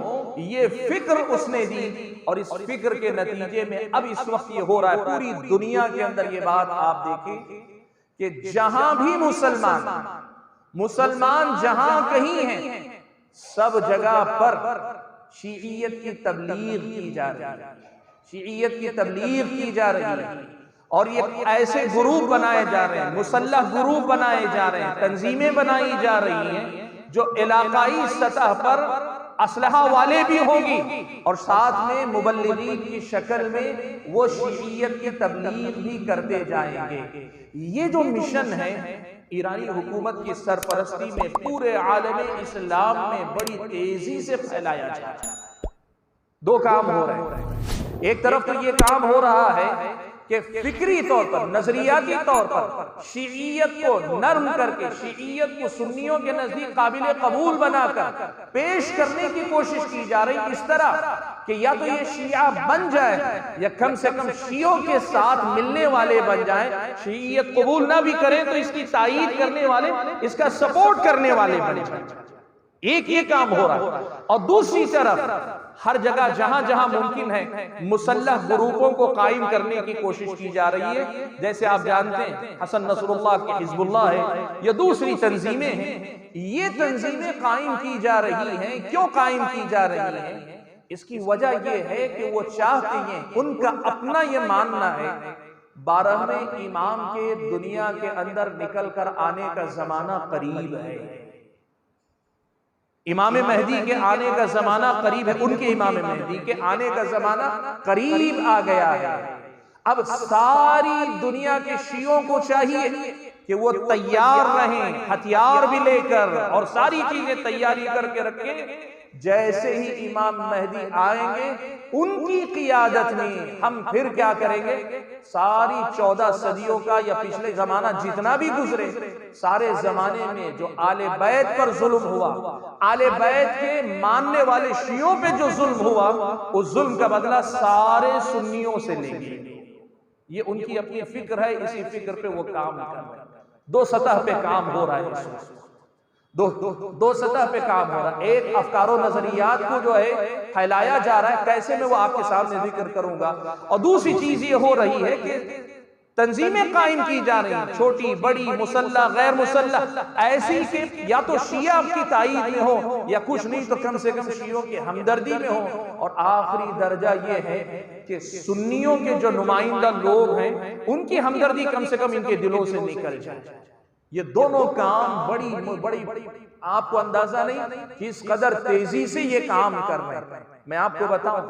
ये फिक्र उसने दी। और इस फिक्र के नतीजे में अब इस वक्त ये हो रहा है पूरी दुनिया के अंदर। ये बात आप देखें कि जहां भी मुसलमान जहां कहीं हैं, सब जगह पर शीइयत की तबलीग की जा रही है, शीइयत की तबलीग की जा रही है। और ये ऐसे ग्रुप बनाए जा रहे हैं, मुसल्लह ग्रुप बनाए जा रहे हैं, तंजीमें बनाई जा रही हैं जो इलाकाई सतह पर असलहा वाले भी होंगी और साथ में मुबल्लिगीन की शक्ल में वो शीइयत की तबलीग भी करते जाएंगे। ये जो मिशन है ईरानी हुकूमत की सरपरस्ती में पूरे आलम इस्लाम में बड़ी तेजी से फैलाया जा रहा है। दो काम हो रहे हैं। एक तरफ तो ये काम हो रहा है कि फिक्री तौर पर, नजरियाती तौर पर शीइयत को नर्म करके, शीइयत को सुन्नियों के नजदीक काबिल कबूल बनाकर पेश करने की कोशिश की जा रही, इस तरह कि या तो ये शिया बन जाए या कम से कम शियों के साथ मिलने वाले बन जाए। शीइयत कबूल ना भी करें तो इसकी तायीद करने वाले, इसका सपोर्ट करने वाले बन जाए। एक ये काम हो रहा है। और दूसरी तरफ हर जगह जहां जहां मुमकिन है मुसल्लह ग्रुपों को कायम करने की कोशिश की जा रही है। जैसे आप जानते हैं हसन नसरुल्लाह की हिजबुल्लाह है या दूसरी तंजीमें हैं, ये तंजीमें कायम की जा रही हैं। क्यों कायम की जा रही हैं? इसकी वजह यह है कि वो चाहते हैं, उनका अपना ये मानना है 12वें इमाम के दुनिया के अंदर निकल कर आने का जमाना करीब है। इमाम मेहदी के आने का जमाना करीब है, उनके इमाम मेहदी के आने का जमाना करीब आ गया है। अब सारी दुनिया के शियों को चाहिए कि वो तैयार रहें, हथियार भी लेकर और सारी चीजें तैयारी करके रखें। जैसे ही इमाम मेहदी आएंगे उनकी क़ियादत में हम फिर क्या करेंगे, सारी 14 सदियों का या पिछले जमाना जितना भी गुजरे, सारे जमाने में जो आले बैत पर जुल्म हुआ, आले बैत के मानने वाले शियों पे जो जुल्म हुआ, उस जुल्म का बदला सारे सुन्नियों से लेंगे। ये उनकी अपनी फिक्र है, इसी फिक्र पे वो काम कर रहे हैं। दो सतह पे काम हो रहा है, दो सतह पे काम हो रहा है। एक अफकारो नजरियात को जो है फैलाया जा रहा है, कैसे मैं वो आपके सामने जिक्र करूंगा। और दूसरी चीज ये हो रही है कि तंजीमें कायम की जा रही हैं, छोटी बड़ी, मुसल्लह गैर मुसल्लह, ऐसी कि या तो शिया की तायीद में हो या कुछ नहीं तो कम से कम शियों की हमदर्दी में हो। और आखिरी दर्जा ये है कि सुन्नियों के जो नुमाइंदा लोग हैं उनकी हमदर्दी कम से कम इनके दिलों से निकल जाए। ये दोनों काम बड़ी आपको अंदाजा नहीं किस कदर तेजी से ये काम कर रहे हैं। मैं आपको बताऊं,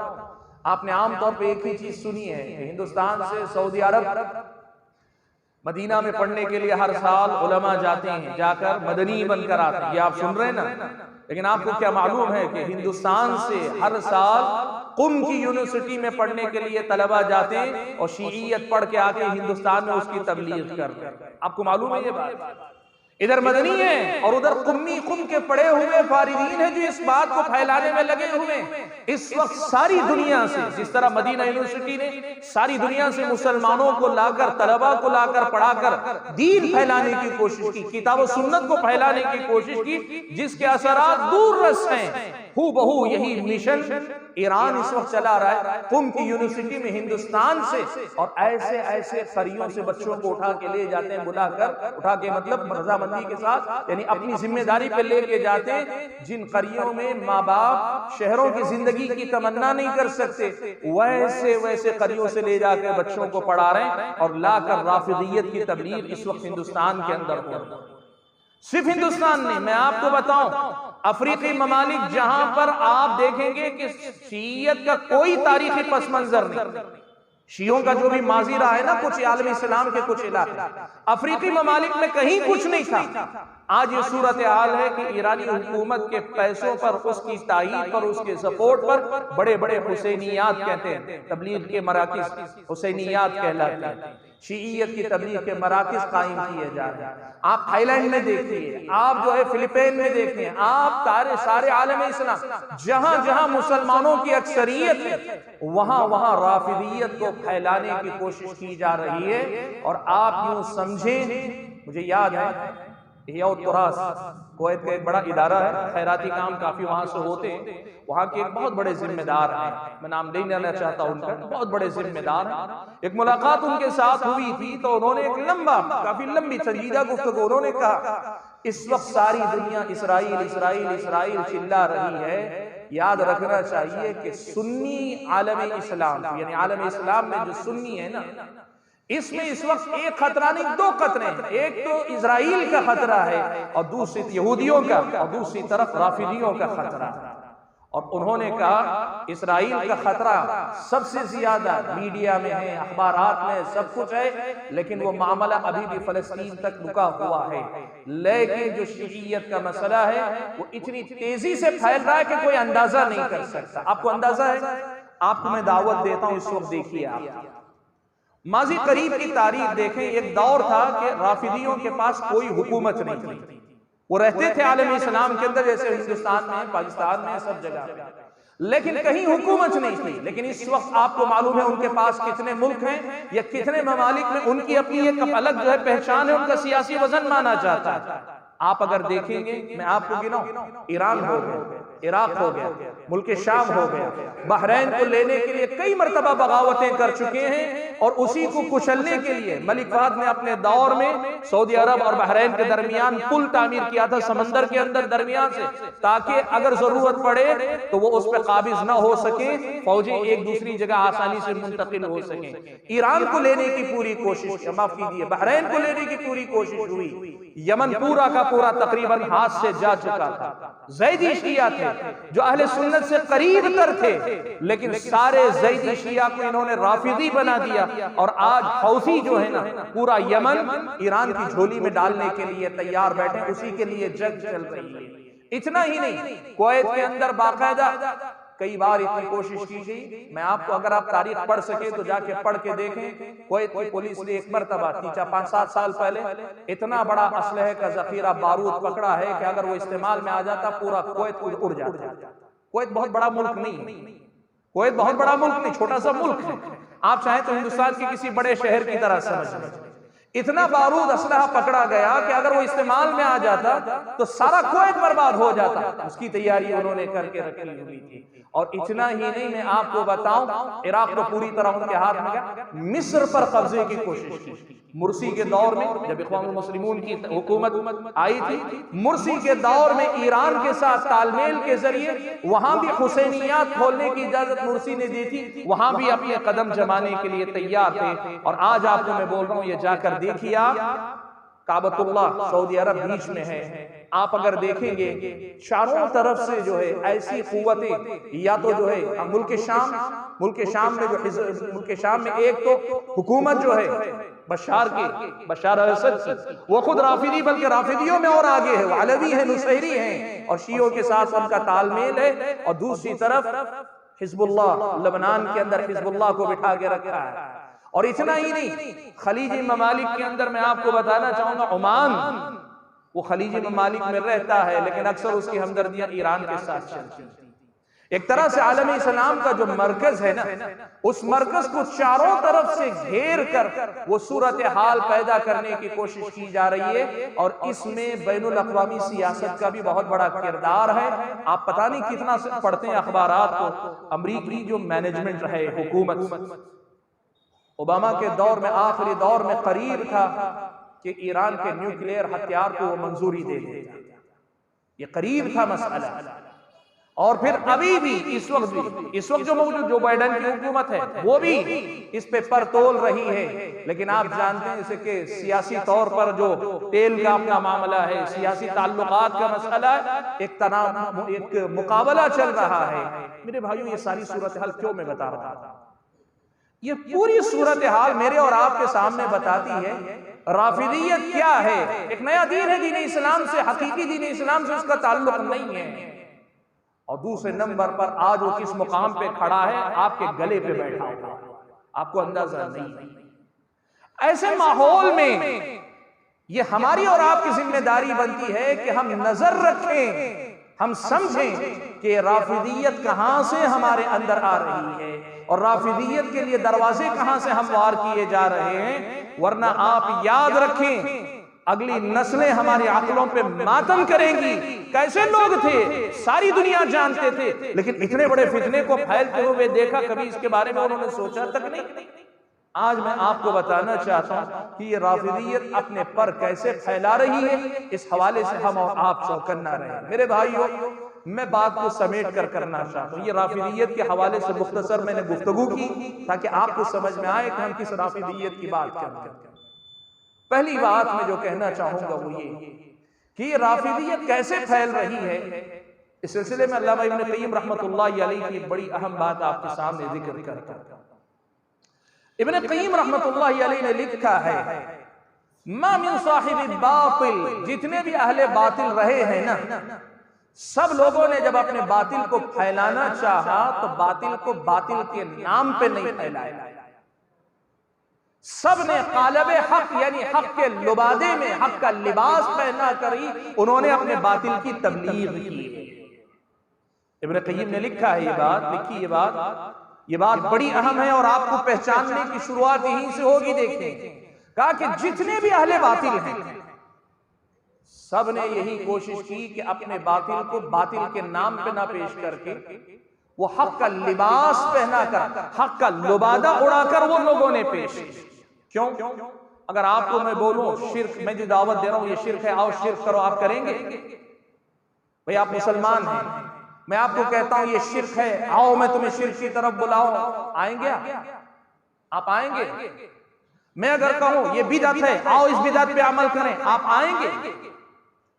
आपने आमतौर पे एक ही चीज सुनी है कि हिंदुस्तान से सऊदी अरब मदीना में पढ़ने के लिए हर साल उलमा जाते हैं, जाकर मदनी बनकर आते हैं। ये आप सुन रहे हैं ना, लेकिन आपको क्या मालूम है कि हिंदुस्तान से हर साल कुम की यूनिवर्सिटी में पढ़ने के लिए तलबा जाते हैं और शीइयत पढ़ के आके हिंदुस्तान में उसकी तबलीग करते हैं। आपको मालूम है ये बात? इधर मदनी है और उधर कुम के पड़े हुए फारिदीन है जो इस बात को फैलाने में लगे हुए। इस वक्त सारी दुनिया से, जिस तरह मदीना यूनिवर्सिटी ने सारी दुनिया से मुसलमानों को लाकर, तलबा को लाकर पढ़ाकर दीन फैलाने की कोशिश की, किताब और सुन्नत को फैलाने की कोशिश की, जिसके असरात दूर रस हैं, हूबहू यही मिशन ईरान इस वक्त चला रहा है। कुम की यूनिवर्सिटी में हिंदुस्तान से और ऐसे ऐसे करियों से बच्चों को उठा के ले जाते हैं, बुलाकर, उठा के मतलब रजामंदी के साथ, यानी अपनी जिम्मेदारी पे लेके जाते हैं। जिन करियों में माँ बाप शहरों की जिंदगी की तमन्ना नहीं कर सकते, वैसे वैसे करियों से ले जाकर बच्चों को पढ़ा रहे हैं और लाकर राफिदियत की तबलीग इस वक्त हिंदुस्तान के अंदर हो रही है। सिर्फ हिंदुस्तान नहीं, मैं आपको बताऊं, अफ्रीकी ममालिक जहां पर आप देखेंगे कि शीयत का कोई तारीखी पस मंजर नहीं, शियों का जो भी माजी रहा है ना कुछ आलम इस्लाम के कुछ इलाके, अफ्रीकी ममालिक में कहीं कुछ नहीं था। आज ये सूरत हाल है कि ईरानी हुकूमत के पैसों पर, उसकी तायीद पर, उसके सपोर्ट पर बड़े बड़े हुसैनियात कहते हैं, तबलीग के मराकिज हुसैनियात कहलाते हैं। शीइयत की तबलीग के मराकिज कायम किए जा रहे हैं। आप थाईलैंड में देखिए, आप जो है फिलीपीन में देखिए, आप सारे आलम इस्लाम जहां जहां मुसलमानों की अक्सरियत है वहां वहां राफिदियत को फैलाने की कोशिश की जा रही है। और आप यूं समझें, मुझे याद है तुरास कुवैत का एक बड़ा इदारा है, खैराती काम काफी वहां से होते हैं। वहां के एक बहुत बड़े जिम्मेदार हैं, मैं नाम नहीं लेना चाहता उनका, बहुत बड़े जिम्मेदार हैं। एक मुलाकात उनके साथ हुई थी तो उन्होंने एक काफी लंबी संजीदा गुफ्तगू, उन्होंने कहा इस वक्त सारी दुनिया इसराइल इसराइल इसराइल चिल्ला रही है। याद रखना चाहिए कि सुन्नी आलम इस्लाम यानी आलम इस्लाम में जो सुन्नी है ना, इसमें इस वक्त एक खतरा नहीं, दो खतरे हैं। एक तो इजराइल का खतरा है और दूसरी यहूदियों का, और दूसरी तरफ राफिदियों का खतरा। और उन्होंने कहा इजराइल का खतरा सबसे ज्यादा मीडिया में है, अखबारात में सब कुछ है, लेकिन वो मामला अभी भी फलस्तीन तक रुका हुआ है। लेकिन जो शीइयत का मसला है वो इतनी तेजी से फैल रहा है कि कोई अंदाजा नहीं कर सकता। आपको अंदाजा है? आपको मैं दावत देता हूं, इस वक्त देखिए आप माजी करीब की तारीख देखें। एक दौर था कि राफिदियों के पास कोई हुकूमत नहीं थी, वो रहते थे आलम इस्लाम के अंदर, जैसे हिंदुस्तान में, पाकिस्तान में, सब जगह, लेकिन कहीं हुकूमत नहीं थी। लेकिन इस वक्त आपको मालूम है उनके पास कितने मुल्क हैं या कितने ममालिक में उनकी अपनी एक अलग जो है पहचान है, उनका सियासी वजन माना जाता है। आप अगर देखेंगे, मैं आपको गिनाऊं, ईरान हो गया, इराक हो गया, मुल्क शाम हो गया, बहरैन को लेने के लिए कई मरतबा बगावतें कर चुके हैं। और उसी को कुचलने के लिए मलिक फहद ने अपने दौर में सऊदी अरब और बहरैन के दरमियान पुल तामीर किया था समंदर के अंदर दरमियान से, ताकि अगर जरूरत पड़े तो वो उस पर काबिज न हो सके, फौजी एक दूसरी जगह आसानी से मुंतकिल हो सके। ईरान को लेने की पूरी कोशिश, माफ कीजिए, बहरैन को लेने की पूरी कोशिश हुई। यमन पूरा का पूरा तकरीबन हाथ से जा चुका था। ज़ैदी शिया थे जो अहले सुन्नत से करीब तर थे, लेकिन सारे ज़ैदी शिया को इन्होंने राफिदी बना दिया। और आज हौसी जो है ना, पूरा यमन ईरान की झोली में डालने के लिए तैयार बैठे, उसी के लिए जंग चल रही है। इतना ही नहीं, कुवैत के अंदर बाकायदा कई बार इतनी कोशिश की गई। मैं आपको, अगर आप तारीख पढ़ सके तो जाके पढ़ के देखें, कुवैत की पुलिस ने एक मरतबा 5-7 साल पहले इतना बड़ा असलहे का जखीरा बारूद पकड़ा है कि अगर वो इस्तेमाल में आ जाता पूरा कुवैत उड़ जाता। कुवैत बहुत बड़ा मुल्क नहीं, कुवैत बहुत बड़ा मुल्क नहीं, छोटा सा मुल्क है। आप चाहें तो हिंदुस्तान के किसी बड़े शहर की तरह समझ लें। इतना बारूद असलहा पकड़ा गया कि अगर वो इस्तेमाल में आ जाता तो सारा कुवैत बर्बाद हो जाता। उसकी तैयारी उन्होंने करके रखी हुई थी। और इतना ही नहीं, मैं आपको बताऊं, इराक को पूरी तरह उनके हाथ में गया। मिस्र पर कब्जे की कोशिश की मुर्सी के दौर में, जब इख्वानुल मुस्लिमून की हुकूमत आई थी, मुर्सी के दौर में ईरान के साथ तालमेल के जरिए वहां भी हुसैनियात खोलने की इजाजत मुर्सी ने दी थी, वहां भी अपने कदम जमाने के लिए तैयार थे। और आज आपको मैं बोल रहा हूं, ये जाकर देखिए आप, काबतुल्लाह सऊदी अरब बीच में है। आप अगर देखेंगे चारों तरफ से जो है ऐसी कुव्वतें, या तो जो है मुल्क शाम में एक तो हुकूमत जो है बशार अल-असद, वो खुद राफिदी, बल्कि राफिदियों में और आगे है, वो अलवी है, नुसैरी हैं, और शियों के साथ उनका तालमेल है। और दूसरी तरफ हिजबुल्लाह, लेबनान के अंदर हिजबुल्लाह को बिठा के रखा है। और इतना ही नहीं, खलीजी ममालिक के अंदर मैं आपको बताना चाहूंगा, ओमान वो खलीजी ममालिक में रहता है, लेकिन अक्सर उसकी हमदर्दियां ईरान के साथ चलती हैं। एक तरह से आलम इस्लाम का जो मरकज है ना, उस मरकज को चारों तरफ से घेर कर वो सूरत हाल पैदा करने की कोशिश की जा रही है। और इसमें बैनुल अक़वामी सियासत का भी बहुत बड़ा किरदार है। आप पता नहीं कितना पढ़ते हैं अखबारात को, अमरीकी जो मैनेजमेंट है, हुकूमत, ओबामा के दौर में, आखिरी दौर में करीब था कि ईरान के न्यूक्लियर हथियार को वो मंजूरी दे देता, ये करीब था मसला। और फिर अभी भी इस वक्त जो मौजूद जो बाइडेन की हुकूमत है वो भी इस पे पर तोल रही है। लेकिन आप जानते हैं जैसे कि सियासी तौर पर जो तेल का अपना मामला है, सियासी ताल्लुकात का मसला है, एक तनाव, एक मुकाबला चल रहा है। मेरे भाइयों, ये सारी सूरत हाल क्यों मैं बता रहा था? ये पूरी सूरत हाल मेरे और आपके सामने बताती है राफिदियत क्या है। एक नया दीन है, दीन इस्लाम से, हकीकी दीन इस्लाम से उसका ताल्लुक नहीं है। और दूसरे नंबर पर आज वो किस मुकाम पे खड़ा है, आपके गले पे बैठा हुआ, आपको अंदाजा नहीं है। ऐसे माहौल में ये हमारी और आपकी जिम्मेदारी बनती है कि हम नजर रखें, हम समझें कि राफिदियत कहां से हमारे अंदर आ रही है और राफिदियत के लिए दरवाजे कहां से हमवार किए जा रहे हैं। वरना आप याद रखें, अगली नस्लें हमारी अक्लों पे मातम करेंगी। कैसे लोग थे, सारी दुनिया जानते थे, लेकिन इतने बड़े फितने को फैलते हुए देखा, कभी इसके बारे में उन्होंने सोचा तक नहीं। आज मैं आपको बताना चाहता हूं कि ये राफिदियत अपने पर कैसे फैला रही है, इस हवाले से हम और आप चौकन्ना रहे। मेरे भाइयों, मैं बात को समेट कर करना चाहता हूं। ये राफिदियत के हवाले से मुख्तसर मैंने गुफ्तगू की ताकि आपको समझ में आए कि हम किस राफिदियत की बात करते हैं। पहली बात मैं जो कहना चाहूंगा वो ये कि ये राफिदियत कैसे फैल रही है। इस सिलसिले में अल्लामा इब्न क़य्यिम रहमतुल्लाहि अलैहि की एक बड़ी अहम बात आपके सामने जिक्र करता हूं। इब्न क़य्यिम रहमतुल्लाहि अलैहि ने लिखा है, मा मिन साहिबि बातिल, जितने भी अहले बातिल रहे हैं ना, सब लोगों ने जब अपने बातिल को फैलाना चाहा तो बातिल को बातिल के नाम पे नहीं फैलाया। सब ने कालबे हक यानी हक के लुबादे में हक का लिबास पहना कर ही उन्होंने अपने बातिल की तबलीग की है। इब्न क़य्यिम ने लिखा है ये बात, लिखी ये बात बड़ी अहम है और आपको पहचानने की शुरुआत यहीं से होगी। देखें, कहा कि जितने भी अहले बातिल हैं सब ने यही कोशिश की कि अपने बातिल को बातिल के नाम पे ना पेश करके वो हक का लिबास पहना कर, हक का लुबादा उड़ाकर वो लोगों ने पेश। क्यों? अगर आपको मैं बोलूं शिर्क, मैं जो दावत दे रहा हूं ये शिर्क है, आओ शिर्क करो, आप करेंगे? भाई आप मुसलमान हैं, मैं आपको कहता हूं ये शिर्क है, आओ मैं तुम्हें शिर्क की तरफ बुलाऊं, आएंगे आप आएंगे? मैं अगर कहूं ये बिदअत है, आओ इस बिदअत पे अमल करें, आप आएंगे?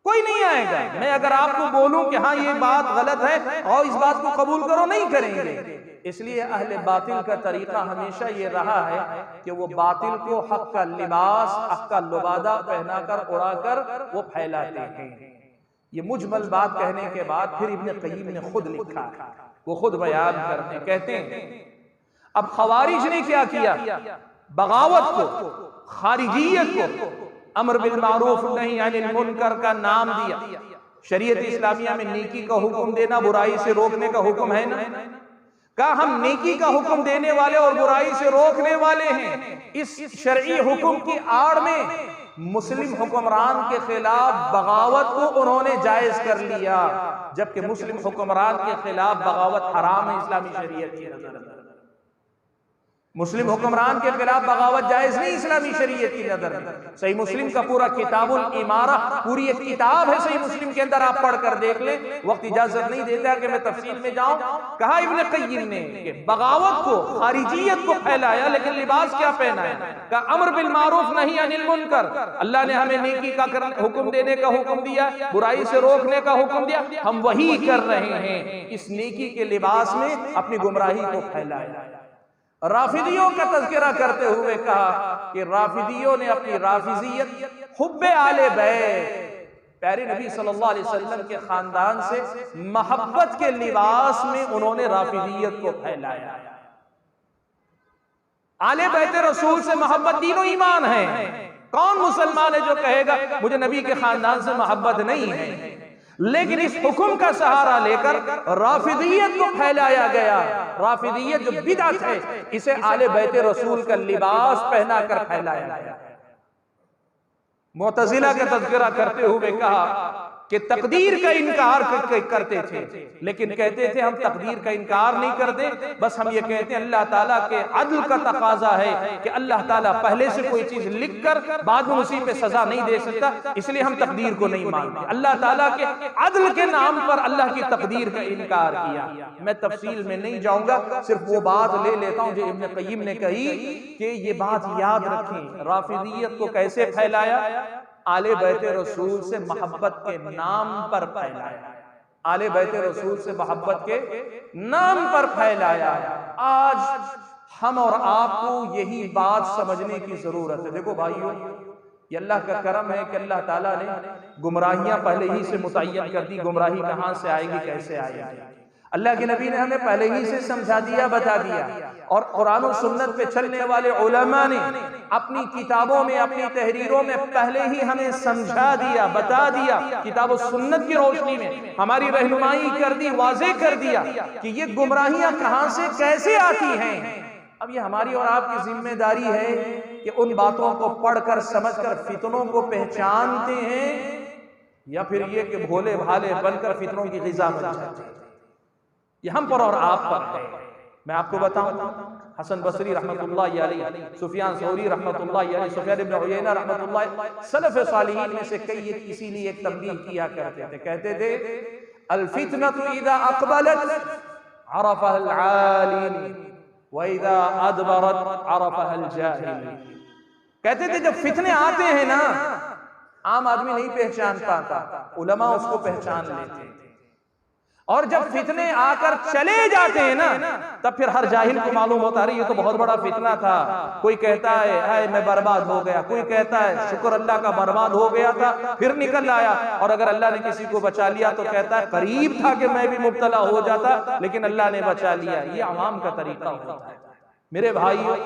कोई नहीं आएगा। मैं अगर आपको बोलूं कि हाँ ये बात गलत है, आओ इस बात को कबूल करो, नहीं करेंगे। इसलिए अहले बातिल का तरीका हमेशा ये रहा है कि वो बातिल को हक का लिबास, हक का लुबादा पहनाकर उड़ाकर वो फैलाते हैं। ये मुजमल बात कहने के बाद फिर इब्न क़य्यिम ने खुद लिखा, वो खुद बयान करते कहते हैं, अब खवारिज ने क्या किया, बगावत को, खारिजियत को अमर बिल मारूफ नही अनिल मुनकर का नाम दिया। शरीयत इस्लामिया में नेकी का हुक्म देना, बुराई से रोकने का हुक्म है ना। कहा हम नेकी का हुक्म देने वाले और बुराई से रोकने वाले हैं। इस शरई हुक्म की आड़ में मुस्लिम हुक्मरान के खिलाफ बगावत को उन्होंने जायज कर लिया, जबकि मुस्लिम हुक्मरान के खिलाफ बगावत हराम है इस्लामी शरीयत की नजर में। मुस्लिम हुक्मरान के खिलाफ बगावत जायज नहीं इस्लामी शरीयत की नजर में। सही मुस्लिम का पूरा किताबुल इमारा, पूरी एक किताब है सही मुस्लिम के अंदर, आप पढ़कर देख लें। वक्त इजाजत नहीं देता कि मैं तफसील में जाऊं। कहा इब्न क़य्यिम ने कि बगावत को, खारिजियत को फैलाया, लेकिन लिबास क्या पहनाया? कहा अमर बिल मारूफ नहीं अनिल मुनकर, अल्लाह ने हमें नेकी का हुक्म देने का हुक्म दिया, बुराई से रोकने का हुक्म दिया, हम वही कर रहे हैं। इस नेकी के लिबास में अपनी गुमराही को फैलाया। राफिदियों का तज़किरा करते हुए कहा कि राफिदियों ने अपनी राफिजियत, हुब्बे आले बैत, प्यारे नबी सल्लल्लाहु अलैहि वसल्लम के खानदान से मोहब्बत के लिबास में उन्होंने राफिदियत को फैलाया। आले बैत रसूल से मोहब्बत दीन और ईमान है। कौन मुसलमान है जो कहेगा मुझे नबी के खानदान से मोहब्बत नहीं है? लेकिन इस हुक्म का सहारा लेकर राफिदियत को फैलाया गया। राफिदियत जो बिदअत है, इसे आले बैत रसूल का लिबास पहनाकर फैलाया गया। मुअतज़िला का तज़किरा करते हुए कहा कि तकदीर का इनकार करते थे, लेकिन कहते थे हम तकदीर का इनकार नहीं करते, बस हम ये कहते हैं अल्लाह ताला के अदल का तकाजा है कि अल्लाह ताला पहले से कोई चीज लिख कर बाद में उसी पे सजा नहीं दे सकता, इसलिए हम तकदीर को नहीं मानते। अल्लाह ताला के अदल के नाम पर अल्लाह की तकदीर का इनकार किया। मैं तफसील में नहीं जाऊंगा, सिर्फ वो बात ले लेता हूं जो इब्न क़य्यिम ने कही कि ये बात याद रखें, राफिदियत को कैसे फैलाया? आले बैत रसूल से मोहब्बत के नाम पर फैलाया। आले बैत रसूल से मोहब्बत के नाम पर फैलाया। आज हम और आपको यही बात समझने की जरूरत है। देखो भाइयों, ये अल्लाह का करम है कि अल्लाह ताला ने गुमराहियां पहले ही से मुतय्यन कर दी। गुमराही कहां से आएगी, कैसे आएगी? अल्लाह के नबी ने हमें पहले ही से समझा दिया, बता दिया। और कुरान और सुन्नत पे चलने वाले उलमा ने अपनी किताबों में, अपनी तहरीरों में पहले ही हमें समझा दिया, बता दिया, किताब और सुन्नत की रोशनी में हमारी रहनुमाई कर दी, वाज़ेह कर दिया कि ये गुमराहियां कहां से कैसे आती हैं। अब ये हमारी और आपकी जिम्मेदारी है कि उन बातों को पढ़कर समझकर फितनों को पहचानते हैं, या फिर ये कि भोले भाले बनकर फितनों की ग़िज़ा बन जाते हैं। ये हम पर और आप पर है। मैं आपको बताऊं, हसन बसरी रहमतुल्लाह अलैहि, सुफियान सौरी रहमतुल्लाह अलैहि, सुफियान इब्न उयैना रहमतुल्लाह, सलफ़ सालिहीन में से कई इसीलिए एक तंबीह किया करते थे, कहते थे अल फितनतु इज़ा अक़बलत अरफ़हल आलिम व इज़ा अदबरत अरफ़हल जाहिल। कहते थे जब फितने आते हैं ना, आम आदमी नहीं पहचान पाता, उलमा उसको पहचान लेते हैं। और जब फितने आकर चले जाते हैं ना, तब फिर हर जाहिल को मालूम होता है ये तो बहुत बड़ा फितना था। कोई कहता है मैं बर्बाद हो गया, कोई कहता है शुक्र अल्लाह का बर्बाद हो गया था फिर निकल आया, और अगर अल्लाह ने किसी को बचा लिया तो कहता है करीब था कि मैं भी मुब्तला हो जाता लेकिन अल्लाह ने बचा लिया। ये आवाम का तरीका होता है। मेरे भाइयों,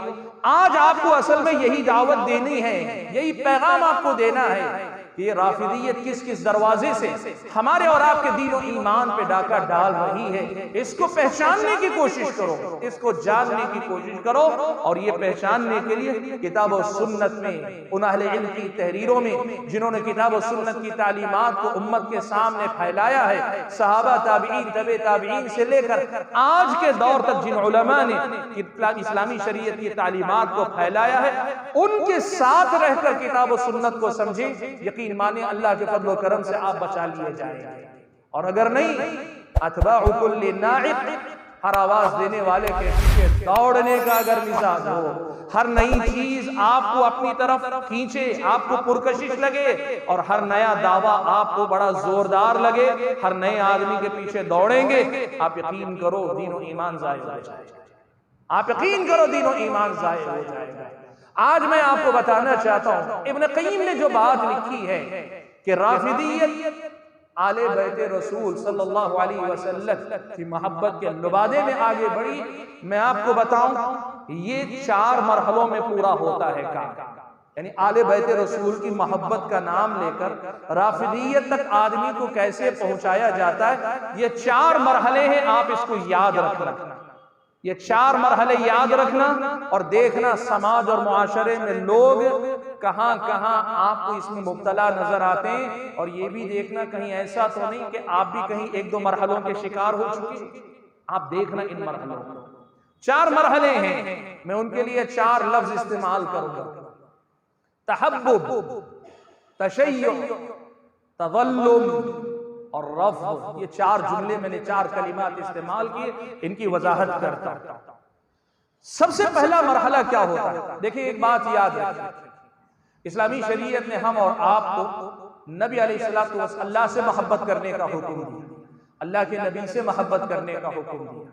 आज आपको असल में यही दावत देनी है, यही पैगाम आपको देना है कि ये राफिदियत किस किस दरवाजे से हमारे और आपके दीन और ईमान पे डाका डाल रही है। इसको पहचानने की कोशिश करो, इसको जानने की कोशिश करो, और ये पहचानने के लिए किताब और सुन्नत में उन अहले इल्म की तहरीरों में जिन्होंने किताब और सुन्नत की तालीमात को उम्मत के सामने फैलाया है, सहाबा ताबईन तबे ताबईन से लेकर आज के दौर तक जिन उलमा ने इस्लामी शरीयत की तालीमात को फैलाया है, उनके साथ रहकर किताब और सुन्नत को समझे। यकीन माने अल्लाह के फज़्ल और करम से आप बचा लिए जाएंगे। और अगर नहीं, अतबाउ कुल्लि नाइक, हर आवाज देने वाले के पीछे दौड़ने का अगर मिजाज हो, हर नई चीज आपको अपनी तरफ खींचे, आपको पुरकशिश लगे, और हर नया दावा आपको बड़ा जोरदार लगे, हर नए आदमी के पीछे दौड़ेंगे, आप यकीन करो दीन और ईमान ज़ाया हो जाएगा। आप यकीन करो दीन और ईमान ज़ाया हो जाएगा। आज मैं आपको बताना चाहता हूं, इब्न क़य्यिम ने जो बात लिखी है कि राफिदियत आले बैते रसूल सल्लल्लाहु अलैहि वसल्लम की मोहब्बत के लुबादे में आगे बढ़ी। मैं आपको बताऊं, ये 4 मरहलों में पूरा होता है काम। यानी आले बैते रसूल की मोहब्बत का नाम लेकर राफिदियत तक आदमी को कैसे पहुंचाया जाता है, ये 4 मरहले हैं। आप इसको याद रखना, ये 4 मरहले याद रखना, और देखना समाज और मुआशरे में लोग कहां कहां आपको इसमें मुब्तला नजर आते हैं, और ये भी देखना कहीं ऐसा तो नहीं कि आप भी कहीं 1-2 मरहलों के शिकार हो चुके। आप देखना इन मरहलों को, 4 मरहले हैं, मैं उनके लिए 4 लफ्ज इस्तेमाल करूंगा। तहब्बुब, तशय्युअ, तज़ल्लुम और रफ़। ये 4 जुमले मैंने 4 कलिमात इस्तेमाल किए, इनकी वजाहत करता हूं। सबसे पहला मरहला क्या होता है? देखिए, एक बात याद रखिए, इस्लामी शरीयत ने हम और आपको नबी अलैहिस्सलातु वस्सलाम अल्लाह से मोहब्बत करने का हुक्म दिया, अल्लाह के नबी से मोहब्बत करने का हुक्म दिया,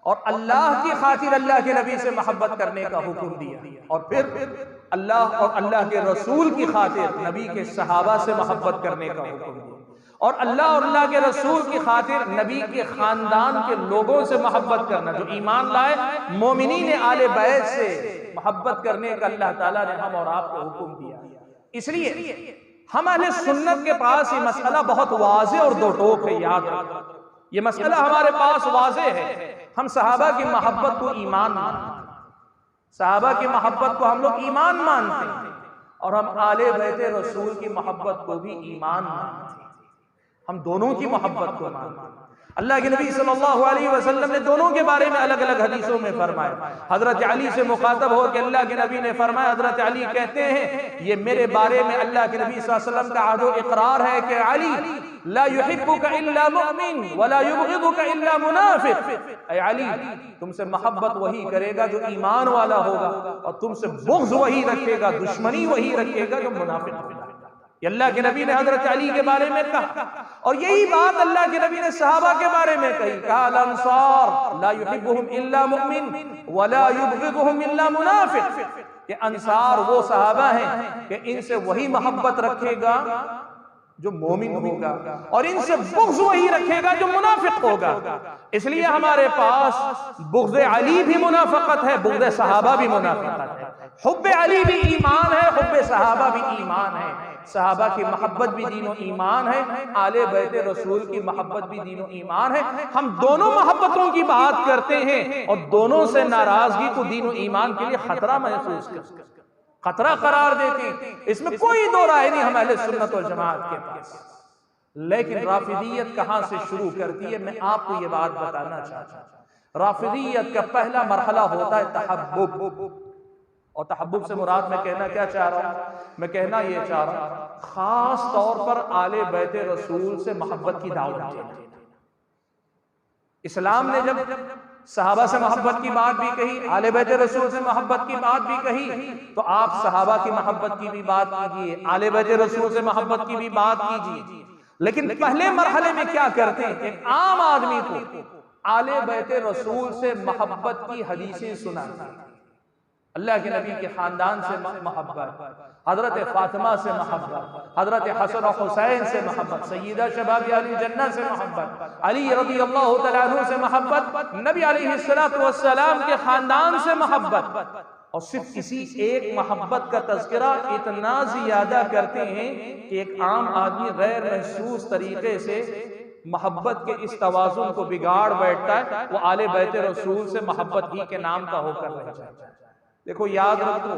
और अल्लाह की खातिर अल्लाह के नबी से मोहब्बत करने का हुक्म दिया, और फिर अल्लाह और अल्लाह के रसूल की खातिर नबी के सहाबा से मोहब्बत करने का हुक्म दिया, और अल्लाह और अल्लाह के रसूल की खातिर नबी के खानदान के लोगों से मोहब्बत करना, जो ईमान लाए मोमिनीन आले बैत से मोहब्बत करने का अल्लाह ताला ने हम और आपको हुक्म दिया। इसलिए हम अहले सुन्नत के पास ये मसला बहुत वाज़े और दो टोक है। याद रखो, ये मसला हमारे पास वाज़े है। हम सहाबा की मोहब्बत को ईमान मानते हैं, सहाबा की मोहब्बत को हम लोग ईमान मानते हैं, और हम आले बैत रसूल की मोहब्बत को भी ईमान मानते हैं। हम दोनों की मोहब्बत को मानते हैं। अल्लाह के नबी सल्लल्लाहु अलैहि वसल्लम ने दोनों के बारे में अलग अलग हदीसों में फरमाया। हजरत अली से मुखातब हो के अल्लाह के नबी ने फरमाया, हजरत अली कहते हैं ये मेरे बारे में अल्लाह के नबी सल्लल्लाहु अलैहि वसल्लम का अहद इकरार है कि अली ला युहिब्बुका इल्ला मुमिन वला युबग़िदुका इल्ला मुनाफिक। ऐ अली, तुमसे मोहब्बत वही करेगा जो ईमान वाला होगा, और तुमसे बुग़्ज़ वही रखेगा, दुश्मनी वही रखेगा जो मुनाफिक होगा। अल्लाह के नबी ने हजरत अली के बारे में कहा, और यही बात अल्लाह के नबी ने सहाबा के बारे में कही। कहा अल अंसार ला युहिब्बुहुम इल्ला मुमिन वला युबग़िदुहुम इल्ला मुनाफिक, कि अंसार वो सहाबा हैं कि इनसे वही मोहब्बत रखेगा जो मोमिन होगा, और इनसे बुग़्ज़ वही रखेगा जो मुनाफिक होगा। इसलिए हमारे पास बुग़्ज़ अली भी मुनाफ़क़त है, बुग़्ज़ सहाबा भी मुनाफ़क़त है। हुब्बे अली भी ईमान है, हुब्बे सहाबा भी ईमान है। सहाबा की मोहब्बत भी दीन और ईमान है, आले बैते रसूल की मोहब्बत भी दीन और ईमान है। हम दोनों मोहब्बतों की बात करते हैं और दोनों से नाराजगी को दीन और ईमान के लिए खतरा महसूस करते हैं, खतरा करार देते हैं। इसमें कोई दो राय नहीं हम अहले सुन्नत वल जमात के पास। लेकिन राफिदियत कहां से शुरू करती है, मैं आपको ये बात बताना चाहता हूं। राफिदियत का पहला मरहला होता है तहब्बुब, और तहब्बुब से मुराद मैं कहना क्या चाह रहा हूं, मैं कहना ये चाह रहा हूं खास तौर पर आले बैते रसूल से मोहब्बत की दावत देना। इस्लाम ने जब सहाबा से मोहब्बत की बात भी कही, आले बैते रसूल से मोहब्बत की बात भी कही, तो आप सहाबा की मोहब्बत की भी बात कीजिए, आले बैते रसूल से मोहब्बत की भी बात कीजिए। लेकिन पहले मरहले में क्या करते हैं, एक आम आदमी को आले बैते रसूल से मोहब्बत की हदीसें सुनाते हैं। अल्लाह के नबी के खानदान से मोहब्बत, हजरत फातिमा से मोहब्बत, हजरत हसन और हुसैन से मोहब्बत, सय्यदा शबाब अहल जन्नत से मोहब्बत, अली रज़ी अल्लाह तआला अन्हु से मोहब्बत, नबी अलैहिस्सलातु वस्सलाम के खानदान से मोहब्बत। और सिर्फ इसी एक मोहब्बत का तज़किरा इतना ज्यादा करते हैं कि एक आम आदमी गैर महसूस तरीके से मोहब्बत के इस तवाज़ुन को बिगाड़ बैठता है, वो आले बैते रसूल से मोहब्बत ही के नाम का होकर रह जाता है। देखो याद रखो,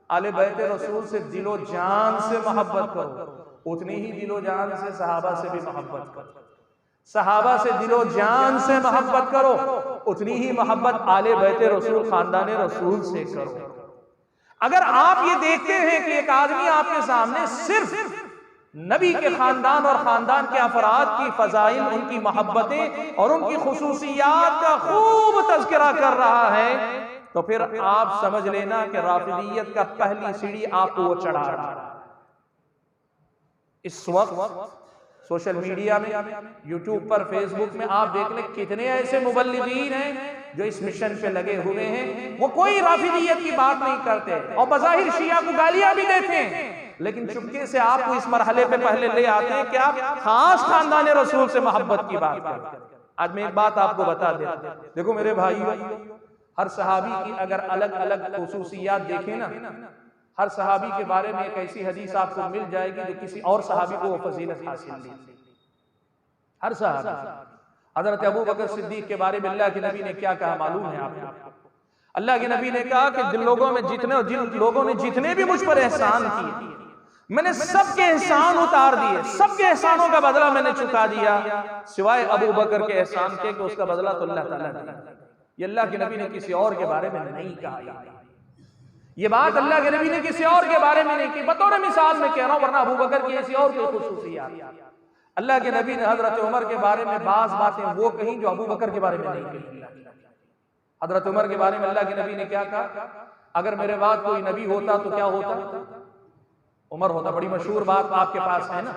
आले बैते रसूल से दिलो जान से मोहब्बत करो, उतनी ही दिलो जान से सहाबा से भी मोहब्बत करो। सहाबा से दिलो जान से मोहब्बत करो, उतनी ही मोहब्बत आले बैते रसूल खानदान रसूल से करो। अगर आप ये देखते हैं कि एक आदमी आपके सामने सिर्फ नबी के खानदान और खानदान के अफराद की फजाइल, उनकी मोहब्बतें और उनकी खुसूसियात का खूब तज़किरा कर रहा है, तो फिर आप समझ लेना कि राफिदियत का पहली सीढ़ी आपको वो चढ़ा रहा है। इस वक्त सोशल मीडिया में, यूट्यूब पर, फेसबुक में आप देख लें कितने ऐसे मुबल्लिगीन हैं जो इस मिशन पे लगे हुए हैं। वो कोई राफिदियत की बात नहीं करते और बज़ाहिर शिया को गालियां भी देते हैं, लेकिन चुपके से आपको इस मरहले पे पहले ले आते हैं कि आप खास खानदान रसूल से मोहब्बत की बात करें। आज मैं एक बात आपको बता देता हूं, देखो मेरे भाइयों, हर सहाबी की अगर अलग अलग खुसूसियात देखें ना, हर सहाबी के बारे में एक ऐसी हदीस आपको मिल जाएगी जो किसी और सहाबी को वो फजीलत हासिल नहीं। हर सहाबी, हजरत अबू बकर सिद्दीक के बारे में अल्लाह के नबी ने क्या कहा मालूम है आपको? अल्लाह के नबी ने कहा कि जिन लोगों ने जितने भी मुझ पर एहसान किए, मैंने सबके एहसान उतार दिए, सबके एहसानों का बदला मैंने चुका दिया, सिवाय अबू बकर के एहसान के कि उसका बदला तो अल्लाह ताला देगा। ये अल्लाह के नबी ने किसी और के बारे में नहीं कहा। ये बात अल्लाह के नबी ने किसी और के बारे में नहीं की, बतौर मिसाल में कह रहा हूं, वरना अबू बकर की ऐसी और कोई खुसूसियात। अल्लाह के नबी ने हजरत उमर के बारे में बाज बातें वो कही जो अबू बकर के बारे में नहीं कही। हजरत उमर के बारे में अल्लाह के नबी ने क्या कहा? अगर मेरे बाद कोई नबी होता तो क्या होता? उमर होता। बड़ी मशहूर बात आपके पास है ना,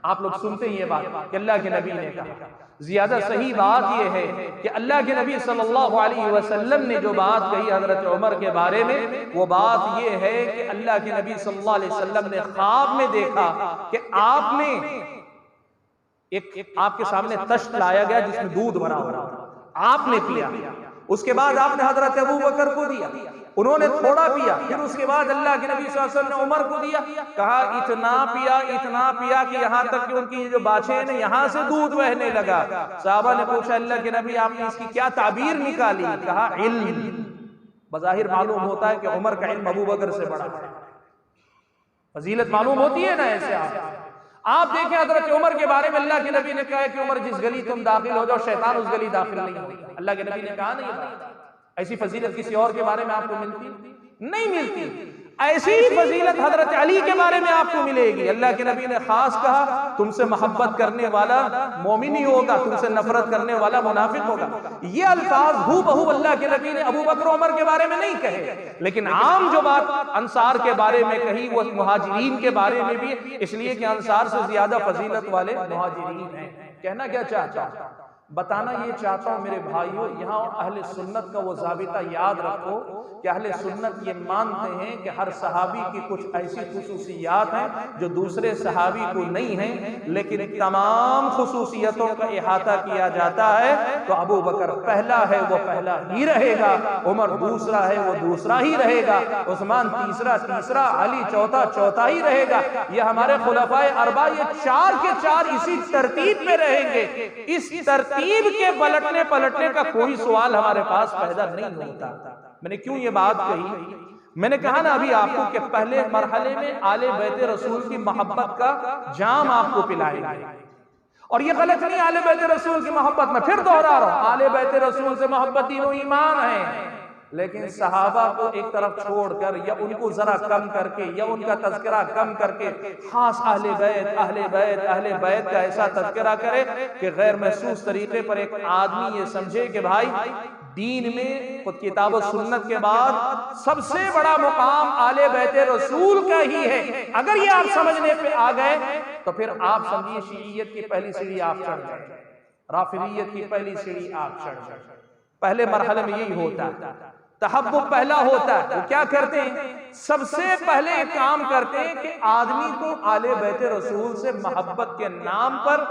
आप लोग सुनते ही ये बात कि अल्लाह के नबी ने कहा। ज्यादा सही बात यह है कि अल्लाह के नबी सल्लल्लाहु अलैहि वसल्लम ने जो बात कही हजरत उमर के बारे में, वो बात यह है कि अल्लाह के नबी सल्लल्लाहु अलैहि वसल्लम ने ख्वाब में देखा कि आपने एक आपके सामने तश्त लाया गया जिसमें दूध भरा हुआ, आपने पिया, उसके बाद आपने हजरत अबू बकर को दिया, उन्होंने थोड़ा पिया, फिर उसके बाद अल्लाह के नबी सल्लल्लाहु अलैहि वसल्लम ने उमर को दिया, कहा इतना पिया कि यहाँ तक कि उनकी जो बाछे हैं ना, यहाँ से दूध बहने लगा। साहबा ने पूछा अल्लाह के नबी आपने इसकी क्या ताबीर निकाली? कहा इल्म। बज़ाहिर मालूम होता है कि उमर का इल्म अबू बकर से बड़ा है, फजीलत मालूम होती है ना। ऐसे आप देखें हजरत उमर के बारे में अल्लाह के नबी ने कहा कि उमर जिस गली तुम दाखिल हो जाओ शैतान उस गली दाखिल नहीं होगा। अल्लाह के नबी ने कहा नहीं। ऐसी फजीलत किसी और के बारे में आपको मिलती नहीं मिलती। ऐसी ही फजीलत हजरत अली के बारे में आपको मिलेगी। अल्लाह के नबी ने खास कहा तुमसे मोहब्बत करने वाला मोमिन ही होगा, तुमसे नफरत करने वाला मुनाफिक होगा। ये अल्फाज हूबहू अल्लाह के नबी ने अबू बकर उमर के बारे में नहीं कहे, लेकिन आम जो बात अंसार के बारे में कही वो मुहाजिरीन के बारे में भी, इसलिए कि अंसार से ज्यादा फजीलत वाले मुहाजिरीन हैं। कहना क्या चाहता? बताना ये चाहता हूं मेरे भाइयों, यहाँ अहले सुन्नत का वो ज़ाबिता याद रखो कि अहले सुन्नत ये मानते हैं कि हर सहाबी की कुछ ऐसी खुसूसियात हैं जो दूसरे सहाबी को नहीं हैं, लेकिन तमाम खुसूसियतों का इहाता किया जाता है तो अबू बकर पहला है वो पहला ही रहेगा, उमर दूसरा है वो दूसरा ही रहेगा, उस्मान तीसरा तीसरा, अली चौथा चौथा ही रहेगा। ये हमारे खुलफाए अरबा ये चार के चार इसी तरतीब में रहेंगे। इस तरतीब के पलटने पलटने का कोई सवाल हमारे पास पैदा नहीं होता। मैंने क्यों ये बात कही? मैंने कहा ना अभी आपको कि पहले मरहले में आले बैत रसूल की मोहब्बत का जाम आपको पिलाएंगे, और ये गलत नहीं आले बैत रसूल की मोहब्बत में, फिर दोहरा रहा हूं, आले बैत रसूल से मोहब्बत दीनो ईमान है, लेकिन सहाबा को एक तरफ छोड़कर या उनको जरा कम करके या उनका तज़किरा कम करके खास अहले बैत का ऐसा तज़किरा करे कि गैर महसूस तरीके पर एक आदमी ये समझे कि भाई दीन में खुद किताब और सुन्नत के बाद सबसे बड़ा मुकाम आले बैत रसूल का ही है। अगर ये आप समझने पे आ गए तो फिर आप समझिए शिय्यत की पहली सीढ़ी आप चढ़ जाए, राफिदियत की पहली सीढ़ी आप चढ़ जाए। पहले मरहले में यही होता है, तहब्बुब पहला होता है। वो क्या करते हैं? सबसे पहले एक काम करते हैं कि आदमी को आले बैत रसूल से मोहब्बत के नाम पर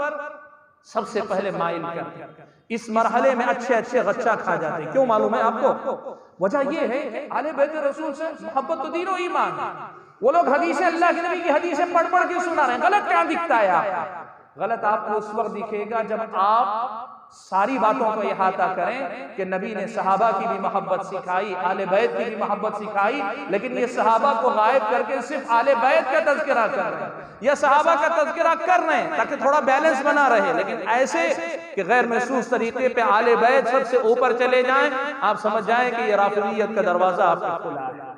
सबसे पहले माइल करते हैं। इस मरहले में अच्छे अच्छे गच्चा खा जाते हैं। क्यों मालूम है आपको? वजह यह है कि आले बैत रसूल से मोहब्बत तो दीनो ईमान है। वो लोग हदीसें, अल्लाह के नबी की हदीसें पढ़ पढ़ के सुना रहे हैं। गलत क्या दिखता है आपको? गलत आपको उस वक्त दिखेगा जब आप सारी बातों को इहाता करें कि नबी ने सहाबा की भी मोहब्बत सिखाई, आले बैत की भी मोहब्बत सिखाई, लेकिन ये सहाबा को गायब करके सिर्फ आले बैत का तज़किरा कर रहे हैं या सहाबा का तज़किरा कर रहे हैं ताकि थोड़ा बैलेंस बना रहे, लेकिन ऐसे कि गैर महसूस तरीके पे आले बैत सबसे ऊपर चले जाएं, आप समझ जाएं कि ये राफिदियत का दरवाजा आपको खुला है।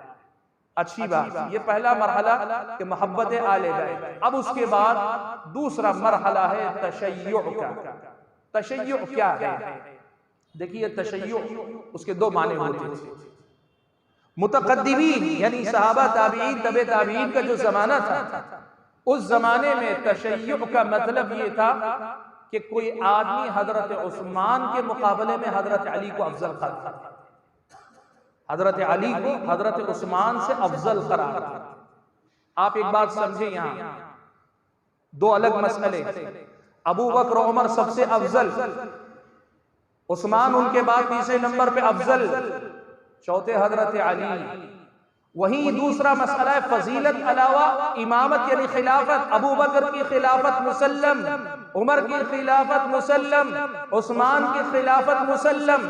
अच्छी बात, ये पहला मरहला कि मोहब्बत आले बैत। अब उसके बाद दूसरा मरहला है तशय्युअ का। तशय्युअ क्या है? देखिए तशय्युअ उसके दो माने होते हैं। मुतक़द्दिमीन यानी सहाबा ताबीईन तबे ताबीईन का जो जमाना था, उस जमाने में तशय्युअ का मतलब ये था कि कोई आदमी हजरत उस्मान के मुकाबले में हजरत अली को अफजल करता था, हजरत अली को हजरत उस्मान से अफजल करार। आप एक बात समझे, यहां दो अलग मसले, अबू बकर उमर सबसे अफजल, उस्मान उनके बाद तीसरे नंबर पे अफजल, चौथे हजरत अली। वहीं दूसरा मसला है फजीलत अलावा इमामत यानी खिलाफत, अबू बकर की खिलाफत मुसल्लम, उमर की खिलाफत मुसल्लम, उस्मान की खिलाफत मुसल्लम।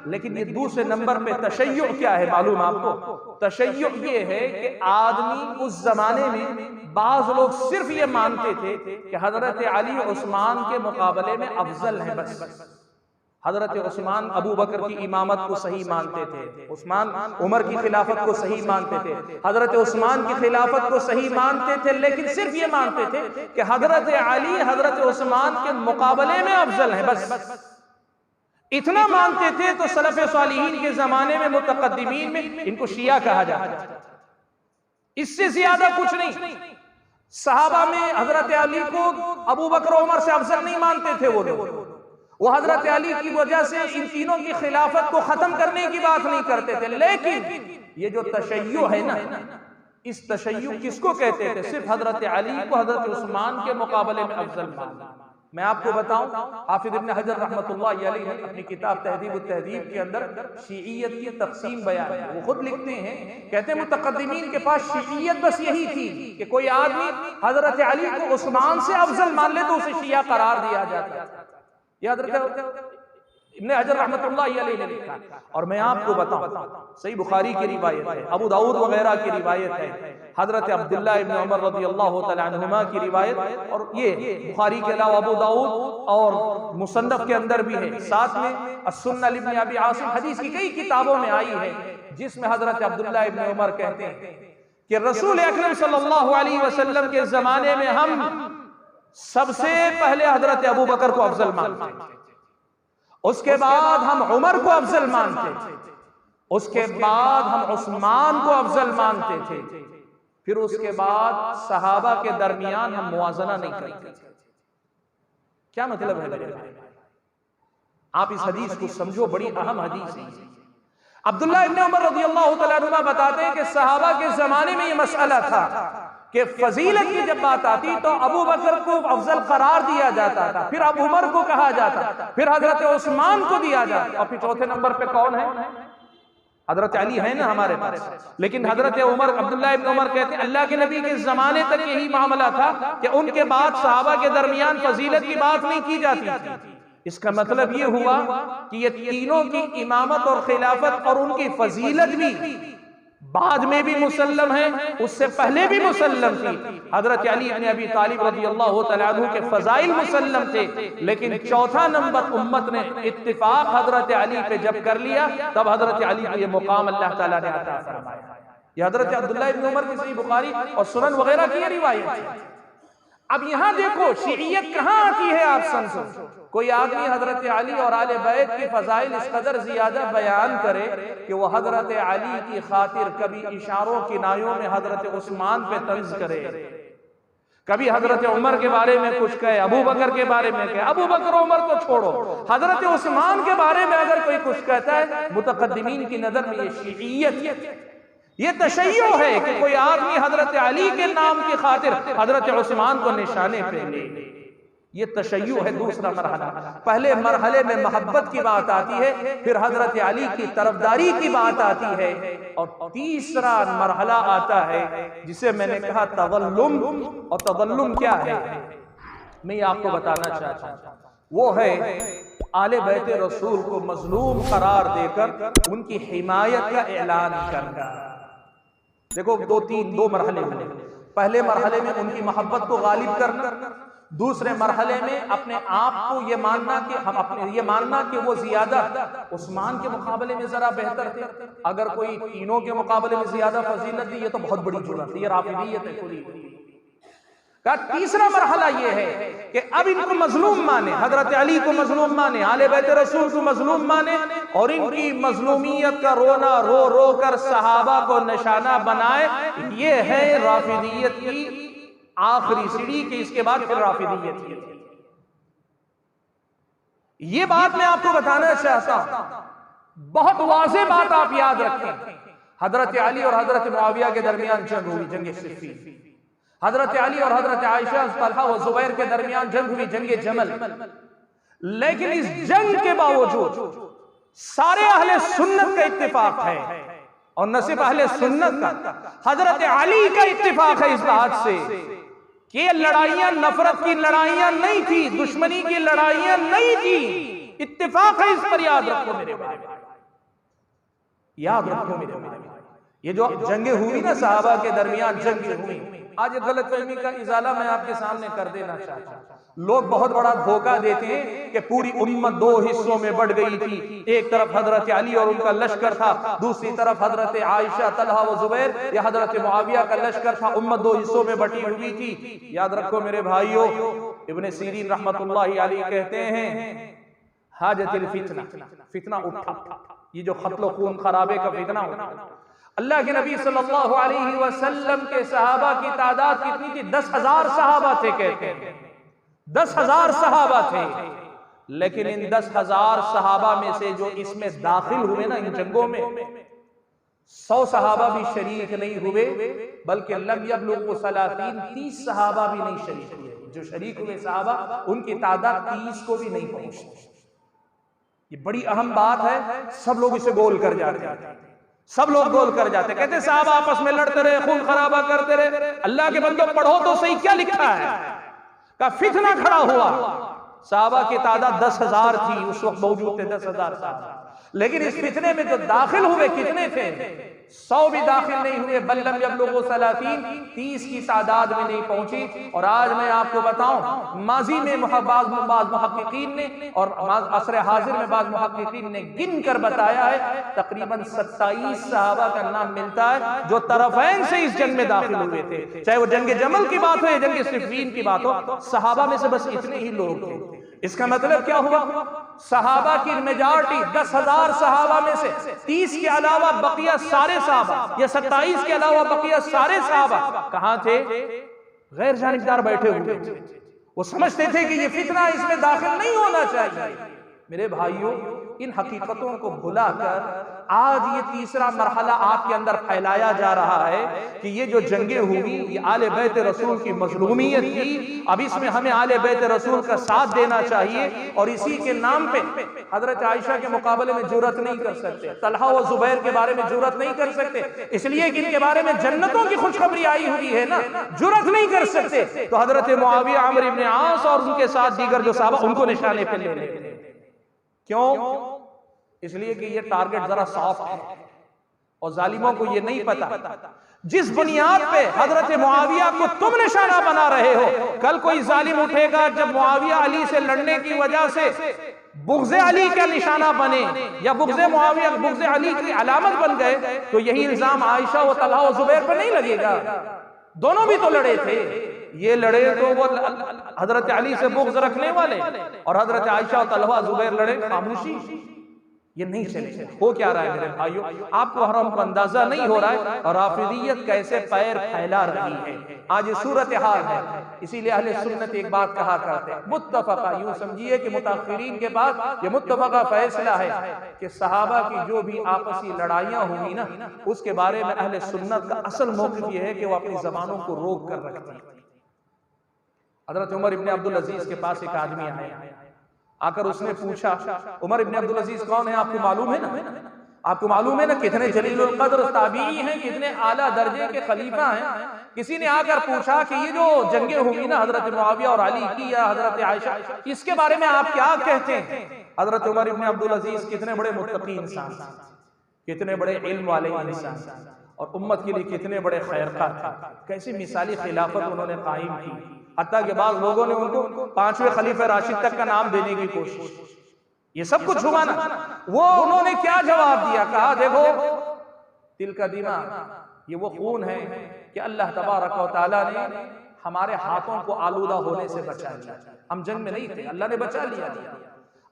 लेकिन ये दूसरे नंबर पे तशय्युअ क्या है मालूम आपको? तशय्युअ ये है कि आदमी उस जमाने में बाज लोग सिर्फ ये मानते थे कि हजरत अली उस्मान के मुकाबले में अफजल है, बस हजरत उस्मान अबू बकर की इमामत को सही मानते थे, उस्मान उमर की खिलाफत को सही मानते थे, हजरत उस्मान की खिलाफत को सही मानते थे, लेकिन सिर्फ ये मानते थे कि हजरत अली हजरत उस्मान के मुकाबले में अफजल है, बस इतना मानते थे। तो सलफ़े सालिहीन के जमाने में मुतक़द्दिमीन में इनको शिया कहा जाता था, इससे ज्यादा कुछ नहीं। सहाबा में हजरत अली को अबू बकर उमर से अफजल नहीं मानते थे वो लोग, वो हजरत अली की वजह से इन तीनों की खिलाफत को खत्म करने की बात नहीं करते थे। लेकिन ये जो तशय्युअ है ना, इस तशय्युअ किसको कहते थे? सिर्फ हजरत अली को हजरत उस्मान के मुकाबले में अफजल मानना। मैं आपको बताऊं, हाफिज इब्न हजर रहमतुल्लाह अलैहि ने अपनी किताब तहदीब तहदीब के अंदर शिइयत की तकसीम बयान है। वो खुद लिखते हैं, कहते हैं मुतक़द्दिमीन के पास शिइयत बस यही थी कि कोई आदमी हजरत अली को उस्मान से अफजल मान ले तो उसे शिया करार दिया जाता है। इब्न हजर रहमतुल्लाह अलैहि ने लिखा। और मैं आपको बताऊं, सही बुखारी की रिवायत है, अबू दाऊद वगैरह की रिवायत है, हजरत अब्दुल्लाह इब्न उमर रज़ियल्लाहु तआला अन्हुमा की रिवायत, और ये बुखारी के अलावा अबू दाऊद और मुसन्नफ के अंदर भी है, साथ में अस्सुन्नह इब्न अबी आसिम हदीस की कई किताबों में आई है, जिसमें हजरत अब्दुल्लाह इब्न उमर कहते हैं कि रसूल अकरम सल्लल्लाहु अलैहि वसल्लम के जमाने में हम सबसे पहले हजरत अबू बकर को अफजल मानते थे, उसके बाद हम उमर को अफजल मानते थे, उसके बाद हम उस्मान को अफजल मानते थे, फिर उसके बाद सहाबा के दरमियान हम मुआजना नहीं करते थे। क्या मतलब है मेरे भाई? आप इस हदीस को समझो, बड़ी अहम हदीस है। अब्दुल्लाह इब्न उमर रज़ियल्लाहु तआला अन्हुमा बताते हैं कि सहाबा के जमाने में ये मसला था कि फजीलत की जब बात आती तो अबू बकर को अफजल करार दिया जाता था, फिर अबू उमर को कहा जाता, फिर हजरत उस्मान को दिया जाता, और फिर चौथे नंबर पे कौन है? हजरत अली है ना हमारे पास। लेकिन हजरत उमर, अब्दुल्लाह इब्न उमर कहते हैं अल्लाह के नबी के जमाने तक यही मामला था कि उनके बाद सहाबा के दरमियान फजीलत की बात नहीं की जाती थी। इसका मतलब ये हुआ कि ये तीनों की इमामत और खिलाफत और उनकी फजीलत भी बाद में भी मुसल्लम है, उससे पहले भी मुसल्लम थी। हजरत अली इब्न अबी तालिब रज़ियल्लाहु तआला अन्हु के फजाइल मुसल्लम थे, लेकिन चौथा नंबर उम्मत ने इत्तिफाक हजरत अली पे जब कर लिया, तब हजरत अली को ये मुकाम अल्लाह ताला ने अता फरमाया। ये हजरत अब्दुल्लाह इब्न उमर की सही बुखारी और सुनन वगैरह की रिवायत है। अब यहां देखो शिय्यत कहां आती है, आप समझो। कोई आदमी हजरत अली और आले बैत की फजाइल इस कदर ज्यादा बयान करे कि वो हजरत अली की खातिर कभी इशारों किनायों में हजरत उस्मान पे तंज करे, कभी हजरत उमर के बारे में कुछ कहे, अबू बकर के बारे में कहे, अबू बकर उमर को छोड़ो, हजरत उस्मान के बारे में अगर कोई कुछ कहता है, मुतकद्दिमीन की नजर में ये शिय्यत, ये तशय्यो है कि कोई आदमी हजरत अली के नाम की खातिर हजरत उस्मान को निशाने पे ले। ये तशय्यो है दूसरा मरहला। पहले मरहले में मोहब्बत की बात आती है, फिर हजरत अली की तरफदारी की बात आती है, और तीसरा मरहला आता है जिसे मैंने कहा तवल्लुम। और तवल्लुम क्या है, मैं आपको बताना चाहता हूं, वो है आले बैत रसूल को मजलूम करार देकर उनकी हिमायत का ऐलान करना। देखो दो मरहले हुए। पहले मरहले में उनकी मोहब्बत को गालिब करना, दूसरे मरहले में अपने आप को ये मानना कि वो ज्यादा उस्मान के मुकाबले में जरा बेहतर थे। अगर कोई तीनों के मुकाबले में ज्यादा फजीलत दी, ये तो बहुत बड़ी जुर्रत है, ये राफिदियत है पूरी। का तीसरा मरहला ये है कि अब इनको मजलूम माने, हजरत अली को मजलूम माने, आले बैत रसूल को मजलूम माने, और इनकी मजलूमियत का रोना रो रो कर सहाबा को निशाना बनाए। ये है राफिदियत की आखिरी सीढ़ी, कि इसके बाद फिर राफिदियत की। ये बात मैं आपको बताना चाहता हूं, बहुत वाज़ेह बात आप याद रखें। हजरत अली और हजरत मुआविया के दरमियान जंग हुई, जंग सिफ़ीन। हजरत अली और हजरत आयशा, तलहा और जुबैर के दरमियान जंग हुई, जंग जमल। लेकिन इस जंग के बावजूद सारे अहले सुन्नत का इत्तिफाक है, और न सिर्फ अहले सुन्नत का, हजरत अली का इत्तिफाक है इस बात से कि लड़ाइयां नफरत की लड़ाइयां नहीं थी, दुश्मनी की लड़ाइयां नहीं थी। इत्तिफाक है इस पर, याद रखो मेरे भाई, याद रखो मेरे भाई। ये जो जंगे हुई ना सहाबा के दरमियान, जंगे हुई, आज गलतफहमी का इजाला मैं आपके सामने कर देना चाहता हूं। लोग बहुत बड़ा धोखा देते हैं कि पूरी उम्मत दो हिस्सों में बढ़ गई थी। एक तरफ हजरत अली और उनका लश्कर था, दूसरी तरफ हजरत आयशा, तलहा व जुबैर या हजरत मुआविया का लश्कर था। उम्मत दो हिस्सों में बटी हुई थी। याद रखो मेरे भाइयों, इब्ने सीरीन रहमतुल्लाहि अलैहि कहते हैं हाजतिल फितना, फितना उठा, ये जो क़त्ल खून खराबे का फितना उठा। अल्लाह के नबी सल्लल्लाहु अलैहि वसल्लम के सहाबा की तादाद कितनी थी? 10,000 सहाबा थे, कहते हैं 10,000 सहाबा थे। लेकिन इन 10,000 सहाबा में से जो इसमें दाखिल हुए ना इन जंगों में, 100 सहाबा भी शरीक नहीं हुए, बल्कि लम यबलुगु 30 सहाबा भी नहीं शरीक हुए। जो शरीक हुए सहाबा, उनकी तादाद 30 को भी नहीं पहुंची। ये बड़ी अहम बात है, सब लोग इसे गोल कर जाते हैं, सब लोग गोल कर जाते, कहते साहबा आपस में लड़ते रहे, खून खराबा करते रहे। अल्लाह के बंदो पढ़ो तो सही, क्या लिखा है? का फितना खड़ा हुआ। साहबा की तादाद 10,000 थी, उस वक्त मौजूद थे 10,000 साहबा। लेकिन इस फितने में जो दाखिल हुए कितने थे? 100 भी दाखिल नहीं हुए, बल्लम यबलुगु 30 की तादाद में नहीं पहुंची। और आज मैं आपको बताऊं, माजी में बाज़ मुहक्किकीन ने और असर हाजिर में बाज़ मुहक्किकीन ने गिन कर बताया है, तकरीबन 27 सहाबा का नाम मिलता है जो तरफैन से इस जंग में दाखिल हुए थे। चाहे वो जंग जमल की बात हो या जंग सिफ़ीन की बात हो, सहाबा में से बस इतने ही लोग थे। इसका मतलब क्या हुआ? सहाबा की मेजॉरिटी 10,000 सहाबा में से 30 के अलावा बकिया सारे सहाबा या 27 के अलावा बकिया सारे सहाबा कहां थे? गैर जानिबदार बैठे हुए थे। वो समझते थे कि ये फितना इसमें दाखिल नहीं होना चाहिए। मेरे भाइयों, इन हकीकतों को भुलाकर आज ये तीसरा मरहला आपके अंदर फैलाया जा रहा है कि ये जो जंगें हुई ये आले बैत रसूल की मजलूमियत थी, अब इसमें हमें आले बैत रसूल का साथ देना चाहिए और इसी के नाम पे हजरत आयशा के मुकाबले में जुर्रत नहीं कर सकते, तलहा और जुबैर के बारे में जुर्रत नहीं कर सकते, इसलिए कि इनके बारे में जन्नतों की खुशखबरी आई हुई है ना, जुर्रत नहीं कर सकते। तो हजरत मुआविया, अमर इब्न आस और उनके साथ दीगर जो साहबा उनको निशाने पे ले लेते। क्यों? इसलिए कि ये टारगेट जरा सॉफ्ट है और जालिमों को ये नहीं पता जिस बुनियाद पे हजरत मुआविया को तुम निशाना बना रहे हो, कल कोई जालिम उठेगा जब मुआविया अली से लड़ने की वजह से बुग़्ज़े अली का निशाना बने या बुग़्ज़े मुआविया बुग़्ज़े अली की अलामत बन गए, तो यही इल्जाम आयशा व तलहा व जुबैर पर नहीं लगेगा। दोनों भी तो लड़े थे, ये लड़े तो वो हजरत अली से बुग़्ज़ रखने वाले और हजरत आयशा और तलहा जुबैर लड़े खामोशी। ये नहीं चले। हो क्या रहा है मेरे भाइयों, आपको हराम को अंदाजा नहीं हो रहा है और राफिदियत कैसे पैर फैला रही है। आज ये सूरत हाल है, इसीलिए अहले सुन्नत एक बात कहा करते हैं, मुत्तफ़क़ा, यूं समझिए कि मुताख़िरीन के बाद ये मुत्तफ़क़ा फैसला है कि सहाबा की जो भी आपसी लड़ाइयाँ हुई ना, उसके बारे में अहले सुन्नत का असल मौक़िफ़ ये है कि वो अपनी ज़बानों को रोक कर रखते हैं। हज़रत उमर इब्न अब्दुल अजीज के पास एक आदमी आया, आकर उसने पूछा, उमर इब्न अब्दुल अजीज कौन है आपको मालूम है ना? आपको मालूम है ना कितने जलीलुल कद्र ताबीई हैं, कितने आला दर्जे के खलीफा हैं। किसी ने आकर पूछा कि ये जो जंगे हुई ना हजरत मुआविया और अली की या हजरत आयशा, इसके बारे में आप क्या कहते हैं? हजरत उमर इब्न अब्दुल अजीज कितने बड़े मुत्तकी इंसान, कितने बड़े इल्म वाले इंसान और उम्मत के लिए कितने बड़े खैरखा थे, कैसी मिसाली खिलाफत उन्होंने कायम की। हत्ता के बाद लोगों ने उनको 5वें खलीफा राशिद तक का नाम देने की कोशिश, ये सब कुछ हुआ ना। वो उन्होंने क्या जवाब दिया? कहा देखो तिल का दिमा, ये वो खून है कि अल्लाह तबारक व तआला ने हमारे हाथों को आलूदा होने से बचा लिया। हम जंग में नहीं थे, अल्लाह ने बचा लिया।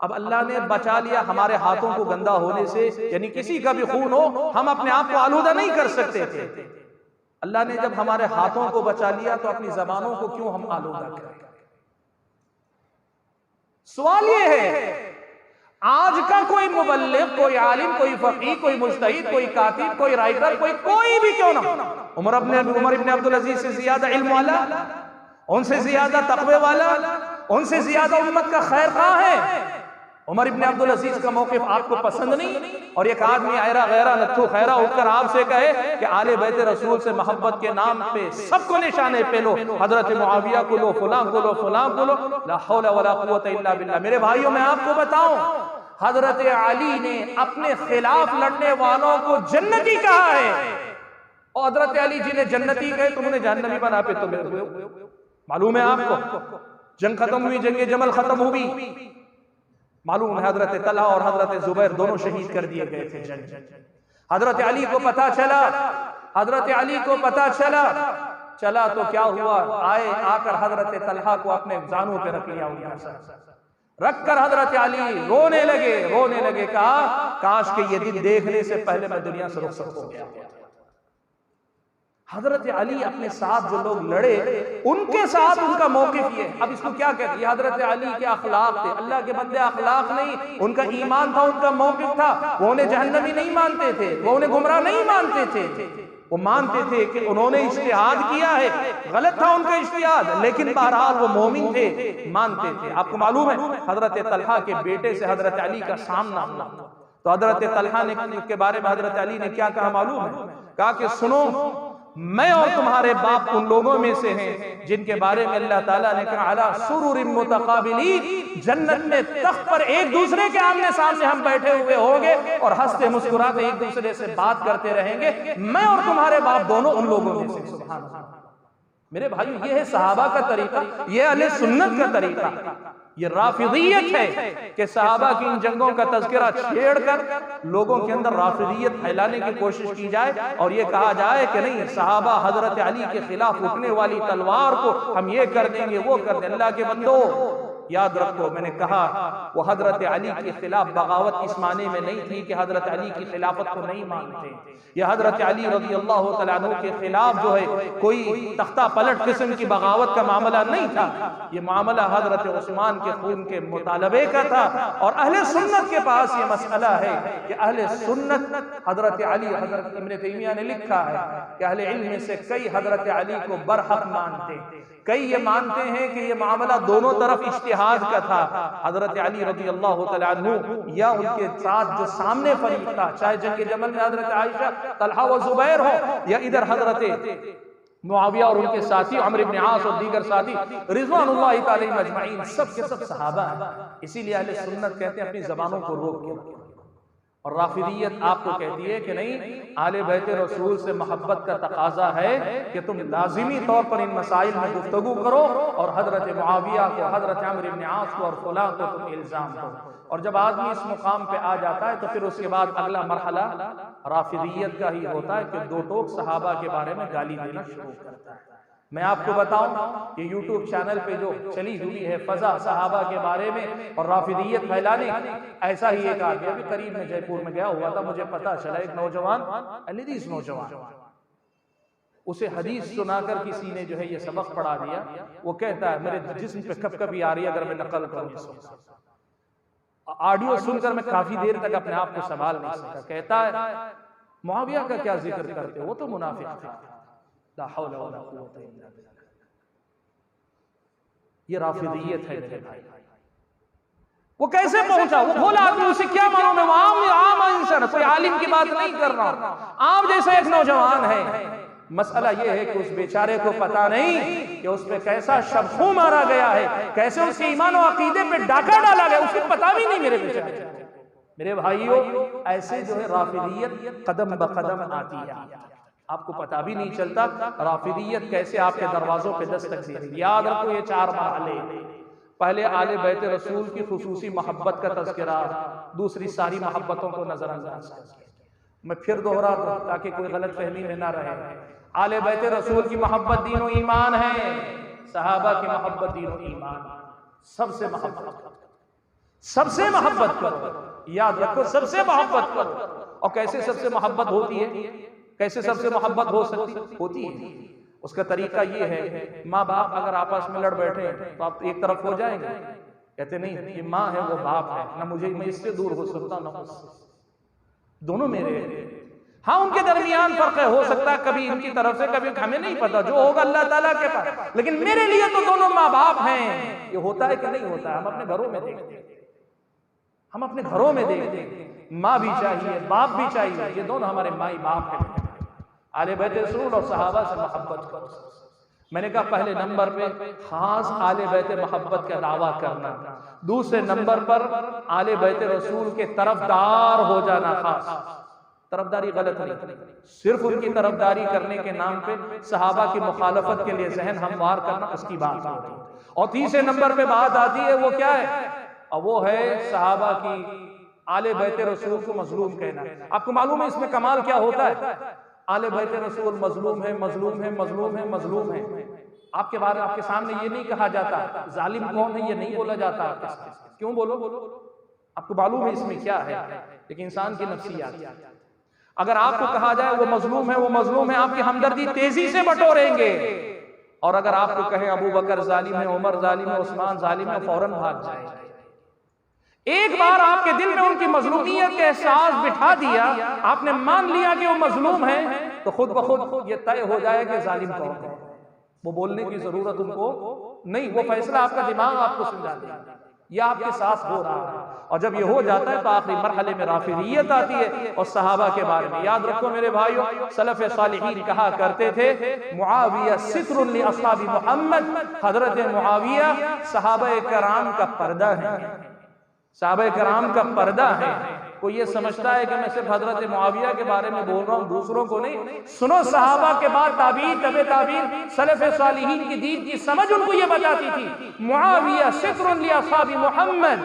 अब अल्लाह ने बचा लिया हमारे हाथों को गंदा होने से, यानी किसी का भी खून हो हम अपने आप को आलूदा नहीं कर सकते थे। अल्लाह ने जब हमारे हाथों को बचा लिया तो अपनी जबानों को क्यों हम आलूदा करें? सवाल ये है, आज का कोई मुबल्लिग, कोई आलिम, कोई फकीह, कोई मुज्तहिद, कोई कातिब, कोई राइटर, कोई भी क्यों ना, उमर इब्न अब्दुल अजीज से ज्यादा इल्म वाला, उनसे ज्यादा तक़वे वाला, उनसे ज्यादा उम्मत का खैर खां है। उमर इब्न अब्दुल अजीज का मौक़िफ़ आपको पसंद नहीं और एक आदमी आयरा गैरा नत्थु खैरा उठकर आपसे कहे कि आले बैत रसूल से मोहब्बत के नाम पे सबको निशाने पे लो, हजरत मुआविया को लो, फलां को लो, फलां को लो, ला हौला वला कुव्वता इल्ला बिल्लाह। मेरे भाइयों, मैं आपको बताऊं, हजरत अली ने अपने खिलाफ लड़ने वालों को जन्नती कहा है और हजरत अली जी ने जन्नती कहे तो उन्हें जहन्नमी बना पे तुम्हें मालूम है आपको। जंग खत्म हुई, जंग जमल खत्म हुई, मालूम है हजरत तलहा और हजरत जुबैर दोनों शहीद कर दिए गए थे जंग। हजरत अली को पता चला, हजरत अली को पता चला तो क्या हुआ, आकर हजरत तलहा को अपने जानों पे रख लिया, रख कर हजरत अली रोने लगे, कहा काश के ये दिन देखने से पहले मैं दुनिया से रुखसत हो गया। हजरत अली अपने साथ जो लोग लड़े उनके साथ उनका मौक़िफ़ ये, अब इसको क्या कहते हैं, हजरत अली के अखलाक थे, अल्लाह के बंदे अखलाक नहीं, उनका ईमान था, उनका मौक़िफ़ था। वो उन्हें जहन्नमी नहीं मानते थे, वो उन्हें गुमराह नहीं मानते थे, वो मानते थे कि उन्होंने इज्तिहाद किया है, गलत था उनका इज्तिहाद, लेकिन बहरहाल वो मोमिन थे, मानते थे। आपको मालूम है हजरत तलहा के बेटे से हजरत अली का सामना हुआ तो हजरत तलहा ने के बारे में हजरत अली ने क्या कहा मालूम है? कहा कि सुनो, मैं और तुम्हारे बाप उन लोगों में से हैं जिनके बारे में अल्लाह ताला ने कहा अला सुरुरिन मुतकाबिलीन, जन्नत में तख्त पर एक दूसरे के आमने सामने हम बैठे हुए होंगे और हंसते मुस्कुराते एक दूसरे से बात करते रहेंगे, मैं और तुम्हारे बाप दोनों उन लोगों में से। सुभान अल्लाह। मेरे भाइयों, ये है सहाबा का तरीका, ये अहले सुन्नत का तरीका, ये राफिदियत है कि सहाबा की इन जंगों का तज़किरा छेड़कर लोगों के अंदर राफिदियत फैलाने की कोशिश की जाए और ये कहा जाए कि नहीं, सहाबा हजरत अली के खिलाफ उठने वाली तलवार को हम ये कर देंगे, वो कर देंगे। अल्लाह के बंदो, याद रखो, मैंने कहा वो हजरत अली के खिलाफ बगावत इस माने में नहीं थी कि हजरत अली की खिलाफत को नहीं मानते, या हजरत अली रज़ी अल्लाह तआला अन्हु के खिलाफ जो है कोई तख्ता पलट किस्म की बगावत का मामला नहीं था। ये मामला हजरत उस्मान के खून के मुतालबे का था। और अहले सुन्नत के पास ये मसला है कि अहले सुन्नत हजरत अली, हजरत इब्न तैमिया ने लिखा है कि अहले इल्म में से कई हजरत अली को बरहक मानते, कई ये मानते हैं कि ये मामला दोनों तरफ इज्तिहाद का था। हजरत अली रज़ी अल्लाह तआला अन्हु या उनके साथ जो सामने फरीक था, चाहे जंग जमल में हजरत आयशा, तलहा व जुबैर हो, या इधर हजरत मुआविया और उनके साथी अमर इब्न आस और दीगर साथी रिज़वानुल्लाहि अलैहिम अजमईन, सब के सब सहाबा हैं। इसीलिए अहले सुन्नत कहते हैं अपनी जबानों को रोक के रखो। और राफिदियत आपको कहती है कि नहीं, आले बैत रसूल से मोहब्बत का तकाजा है कि तुम लाजिमी तौर पर इन मसाइल में गुफ्तगू करो और हजरत मुआविया को, हजरत अमर इब्न आस को और फलां को तुम इल्जाम दो। और जब आदमी इस मुकाम पे आ जाता है तो फिर उसके बाद अगला मरहला राफिदियत का ही होता है कि दो टोक सहाबा के बारे में गाली देना शुरू करता है। मैं आपको बताऊं कि YouTube चैनल पे जो चली हुई है फजा सहाबा के बारे में और राफिदियत फैलाने, ऐसा ही एक आदमी अभी करीब में जयपुर में गया हुआ था, मुझे पता चला एक नौजवान, अलीदीस नौजवान, उसे हदीस सुनाकर किसी ने जो है ये सबक पढ़ा दिया। वो कहता है मेरे जिस्म पे कभी आ रही है अगर मैं नकल करूं, ऑडियो सुनकर मैं काफी देर तक अपने आप को संभाल नहीं सका। कहता है मुआविया का क्या जिक्र करते हो, वो तो मुनाफिक था। ला हौला वला कुव्वता इल्ला बिल्लाह। ये राफिदियत है मेरे भाई। वो कैसे पहुंचा, वो भोला आदमी, उसे क्या मालूम है, वो आम इंसान, कोई आलिम की बात नहीं कर रहा, आप जैसा एक नौजवान है। मसला ये है कि उस बेचारे को पता नहीं कि उस पे कैसा शब्खू मारा गया है, कैसे उसके ईमान और अकीदे पे डाका डाला गया, उसको पता भी नहीं। मेरे बेचारे, मेरे भाइयों, ऐसे जो है राफिदियत कदम ब कदम आती है, आपको पता भी नहीं चलता राफिदियत कैसे आपके दरवाजों पे दस्तक दे रही है। याद रखो ये चार मरहले, पहले आले बैत रसूल की खुसूसी मोहब्बत का तज़किरा, दूसरी सारी मोहब्बतों को नजरअंदाज कर। मैं फिर दोहरा दूं ताकि कोई गलत फहमी में ना रहे, आले बैत रसूल की मोहब्बत दीन और ईमान है, सहाबा की मोहब्बत दीन और ईमान। सबसे मोहब्बत करो, याद रखो सबसे मोहब्बत करो। और कैसे सबसे मोहब्बत होती है, कैसे सबसे मोहब्बत हो सकती होती है, उसका तरीका ये है, माँ बाप अगर आपस में लड़ बैठे तो आप एक तरफ हो जाएंगे, कहते नहीं ये माँ है वो बाप है, ना मुझे मैं इससे दूर हो सकता ना उससे, दोनों मेरे। हाँ उनके दरमियान फर्क हो सकता है, कभी इनकी तरफ से कभी, हमें नहीं पता, जो होगा अल्लाह ताला के पास, लेकिन मेरे लिए तो दोनों माँ बाप हैं। ये होता है कि नहीं होता है, हम अपने घरों में देखते हैं, हम अपने घरों में देखते हैं, माँ भी चाहिए बाप भी चाहिए, ये दोनों हमारे माई बाप हैं। आले बैत रसूल और सहाबा से मोहब्बत करो। मैंने कहा पहले नंबर पे खास आले बैत मोहब्बत का दावा करना, दूसरे नंबर पर आले बैत रसूल के तरफदार हो जाना। खास तरफदारी गलत नहीं, सिर्फ उनकी तरफदारी करने के नाम पे सहाबा की मुखालफत के लिए जहन हमवार करना, उसकी बात हो रही। और तीसरे नंबर पे बात आती है, वो क्या है, और वो है सहाबा की आले बैत रसूल को मजलूम कहना। आपको मालूम है इसमें कमाल क्या होता है, आले बैत रसूल मजलूम है, मजलूम है, मजलूम है, मजलूम है। आपके बारे आपके सामने ये नहीं कहा जाता जालिम कौन है, ये नहीं बोला जाता। क्यों बोलो, आपको मालूम है इसमें क्या है, लेकिन इंसान की नफ्सियात। अगर आपको कहा जाए वो मजलूम है, वो मजलूम है, आपकी हमदर्दी तेजी से बटोरेंगे। और अगर आपको कहें अबू बकर जालिम है, उमर जालिम है, उस्मान जालिम है, फौरन भाग जाएंगे। एक बार आपके दिल में उनकी मजलूमियत का एहसास बिठा दिया, आपने मान लिया कि वो मजलूम है, तो खुद ब खुद ये तय हो जाए कि जालिम कौन है। वो बोलने की जरूरत उनको नहीं, वो फैसला आपका दिमाग आपको समझा देगा, यह आपके साथ हो रहा है। और जब ये हो जाता है तो आखिरी मरहले में राफिदियत आती है। और सहाबा के बारे में याद रखो मेरे भाइयों, सलफ सालिहीन कहा करते थे मुआविया सित्रुन लि अस्हाबी मोहम्मद, हजरत मुआविया सहाबा कराम का पर्दा है, सहाबा कराम का पर्दा है। कोई ये समझता है कि मैं सिर्फ हजरत मुआविया के बारे में बोल रहा हूँ, दूसरों को नहीं। सुनो सहाबा के बाद ताबीन, तबे ताबीन, सलफ सालिहीन की दीन की समझ उनको ये बताती थी मुआविया सित्रुन लि अस्हाबी मोहम्मद,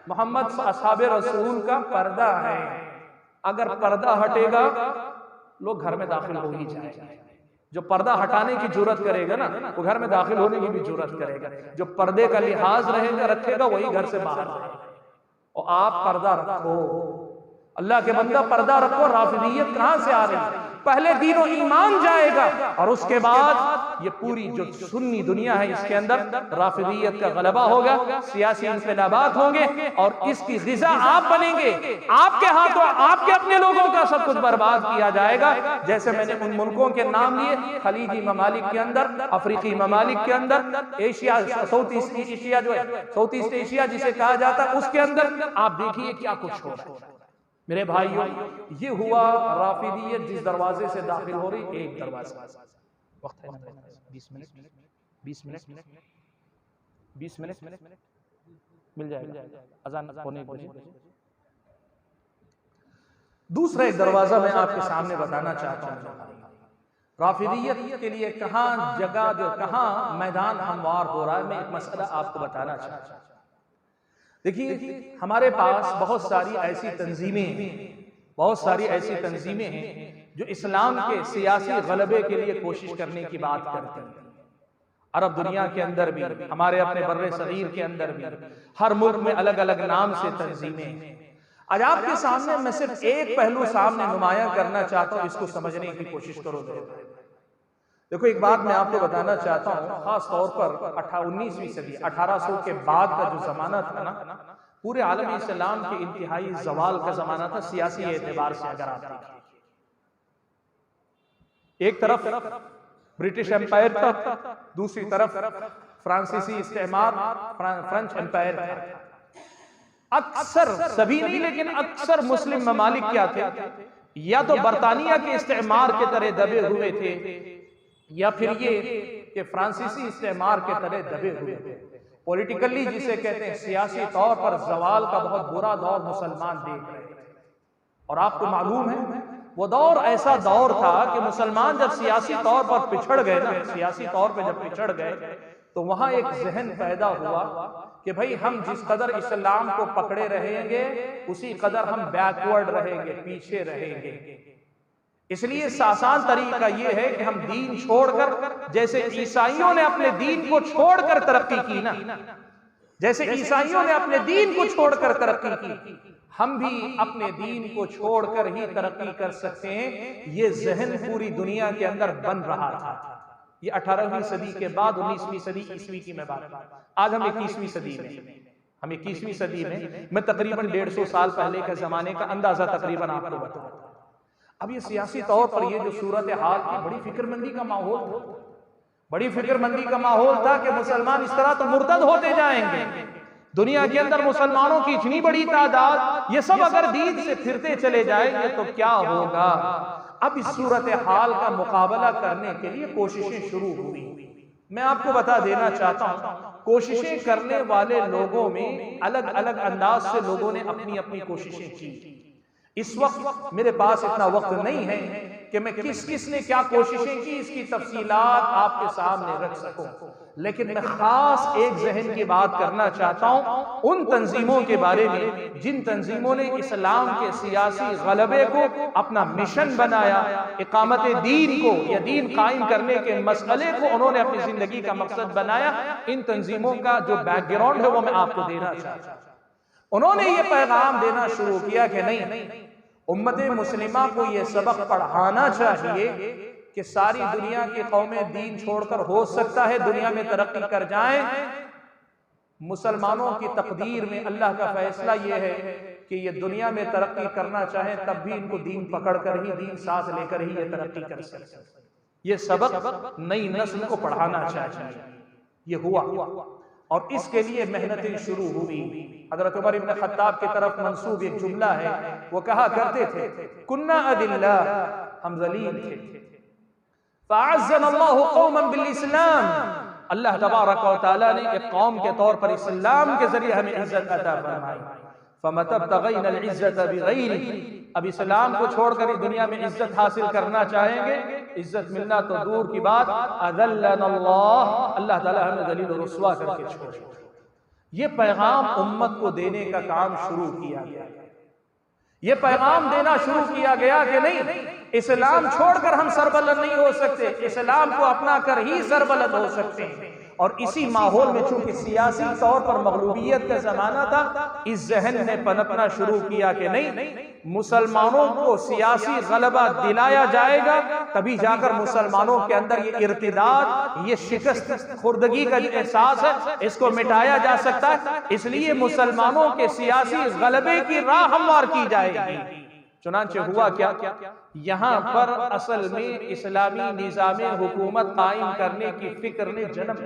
मोहम्मद अस्हाबे रसूल का पर्दा है। अगर पर्दा हटेगा लोग घर में दाखिल हो ही जाएंगे। जो पर्दा हटाने की जरूरत करेगा ना, वो घर में दाखिल होने की भी जरूरत करेगा। जो पर्दे का लिहाज रहेगा रखेगा वही घर से बाहर रहेगा। और आप पर्दा रखो, अल्लाह के बंदा पर्दा रखो। राफिदियत कहां से आ रही है? पहले दीन और ईमान जाएगा और उसके बाद ये पूरी जो सुन्नी दुनिया है इसके अंदर राफिदियत का गलबा होगा, सियासी इनकलाबात होंगे और इसकी गिजा आप बनेंगे। आपके हाथों आपके अपने लोगों का सब कुछ बर्बाद किया जाएगा। जैसे मैंने उन मुल्कों के नाम लिए, खलीजी ममालिक के अंदर, अफ्रीकी ममालिक के अंदर, एशिया, साउथ ईस्ट एशिया जो है, साउथ ईस्ट एशिया जिसे कहा जाता है, उसके अंदर आप देखिए क्या कुछ हो रहा है। मेरे भाइयों, ये हुआ राफिदियत जिस दरवाजे से दाखिल हो रही। एक दरवाजा, वक्त है 20 मिनट, 20 मिनट, 20 मिनट मिल जाएगा, अजान होने एक बजे। दूसरा एक दरवाजा मैं आपके सामने बताना चाहता हूं। राफिदियत के लिए कहां जगह, जो कहां मैदान हमवार हो रहा है, मैं एक मसला आपको बताना चाहता हूं। देखिए, हमारे पास बहुत सारी ऐसी तंजीमें हैं जो इस्लाम के सियासी गलबे के लिए कोशिश करने की बात करती हैं। अरब दुनिया के अंदर भी, हमारे अपने बर्रे सगीर के अंदर भी, हर मुल्क में अलग अलग नाम से तंजीमें। आज आपके सामने मैं सिर्फ एक पहलू सामने नुमायां करना चाहता हूं, इसको समझने की कोशिश करो। देखो, एक बात मैं आपको बताना चाहता हूं, खास तौर पर 19वीं सदी 1800 के बाद का जो जमाना था ना, पूरे आलम इस्लाम के इंतहाई जवाल का जमाना था सियासी एतबार से। अगर आप देखें, एक तरफ ब्रिटिश एम्पायर था, दूसरी तरफ फ्रांसीसी इस्तेमार, फ्रेंच एम्पायर था। अक्सर, सभी नहीं लेकिन अक्सर मुस्लिम ममालिक क्या थे, या तो बरतानिया के इस्तेमार के तरह दबे हुए थे, या फिर ये कि फ्रांसीसी इस्तेमार के तरह दबे हुए थे। पॉलिटिकली जिसे कहते हैं, सियासी तौर पर जवाल का बहुत बुरा दौर मुसलमान देख रहे थे। और आपको मालूम है वो दौर ऐसा दौर था कि मुसलमान जब सियासी तौर पर पिछड़ गए ना, सियासी तौर पर जब पिछड़ गए, तो वहां एक जहन पैदा हुआ कि भाई हम जिस कदर इस्लाम को पकड़े रहेंगे उसी कदर हम बैकवर्ड रहेंगे, पीछे रहेंगे। इसलिए आसान तरीका यह है कि हम दीन छोड़कर, जैसे ईसाइयों ने अपने दीन को छोड़कर तरक्की की ना, जैसे ईसाइयों ने अपने दीन को छोड़कर तरक्की की, हम भी अपने दीन को छोड़कर ही तरक्की कर सकते हैं। ये जहन पूरी दुनिया के अंदर बन रहा था। ये 18वीं सदी के बाद 19वीं सदी ईस्वी की मैं बात, आज हम 21वीं सदी में, हम 21वीं सदी में, मैं तकरीबन 150 साल पहले के जमाने का अंदाजा तकरीबन आपको बताऊं। अब ये सियासी तौर पर ये जो सूरत हाल थी, बड़ी फिक्रमंदी का माहौल था, बड़ी फिक्रमंदी का माहौल था कि मुसलमान इस तरह तो मुर्तद होते जाएंगे। दुनिया के अंदर मुसलमानों की इतनी बड़ी तादाद, ये सब अगर दीन से फिरते चले जाएंगे तो क्या होगा। अब इस सूरत हाल का मुकाबला करने के लिए कोशिशें शुरू हुई। मैं आपको बता देना चाहता हूं, कोशिशें करने वाले लोगों में अलग अलग अंदाज से लोगों ने अपनी अपनी कोशिशें की। इस वक्त मेरे पास इतना वक्त नहीं है कि मैं किस किस ने क्या कोशिशें की इसकी तफसीलात आपके सामने रख सकूं, लेकिन मैं खास एक जहन की बात करना चाहता हूं उन तंजीमों के बारे में जिन तंजीमों ने इस्लाम के सियासी गलबे को अपना मिशन बनाया, इकामत दीन को या दीन कायम करने के मसले को उन्होंने अपनी जिंदगी का मकसद बनाया। इन तंजीमों का जो बैकग्राउंड है वो मैं आपको देना चाहता हूं। उन्होंने ये पैगाम देना शुरू किया कि नहीं, उम्मत मुस्लिमा को ये सबक पढ़ाना चाहिए कि सारी दुनिया की कौमें दीन छोड़कर हो सकता है दुनिया में तरक्की कर जाएं। मुसलमानों की तकदीर में अल्लाह का फैसला ये है कि ये दुनिया में तरक्की करना चाहे तब भी इनको दीन पकड़कर ही, दीन साथ लेकर ही ये तरक्की कर सकते। ये सबक नई नस्ल को पढ़ाना चाहिए। ये हुआ और इसके लिए मेहनतें शुरू हुई। हज़रत उमर इब्न खत्ताब की तरफ मंसूब एक जुमला है, वो कहा करते थे, कुन्ना अदिल्ला, हम जलील थे, फ़अज़्ज़नल्लाहु क़ौमन बिल इस्लाम, अल्लाह तबारक व तआला ने एक कौम के तौर पर इस्लाम के जरिए हमें इज्जत अता फरमाई। फ़मतबतग़ैना अल-इज़्ज़त बिग़ैरि, अब इस्लाम को छोड़कर दुनिया में इज्जत हासिल करना चाहेंगे, इज्जत मिलना तो दूर की बात, अज़ल्लनल्लाह, अल्लाह ताला हमें ज़लील और रुस्वा करके छोड़े। ये पैगाम उम्मत को देने का काम शुरू किया गया। ये पैगाम देना शुरू किया गया कि नहीं, इस्लाम छोड़कर हम सरबलंद नहीं हो सकते, इस्लाम को अपना कर ही सरबलंद हो सकते हैं। और इसी माहौल में चूंकि सियासी तौर पर मगलूबियत का जमाना था, इस जहन ने पनपना शुरू किया कि नहीं, मुसलमानों को सियासी गलबा दिलाया जाएगा, तभी जाकर मुसलमानों के अंदर ये इर्तिदाद, ये शिकस्त खुर्दगी का जो एहसास है, इसको मिटाया जा सकता है। इसलिए मुसलमानों के सियासी गलबे की राह हमवार की जाएगी। चुनांचे हुआ क्या, यहां पर असल में इस्लामी निज़ामे हुकूमत कायम करने की फिक्र ने जन्म,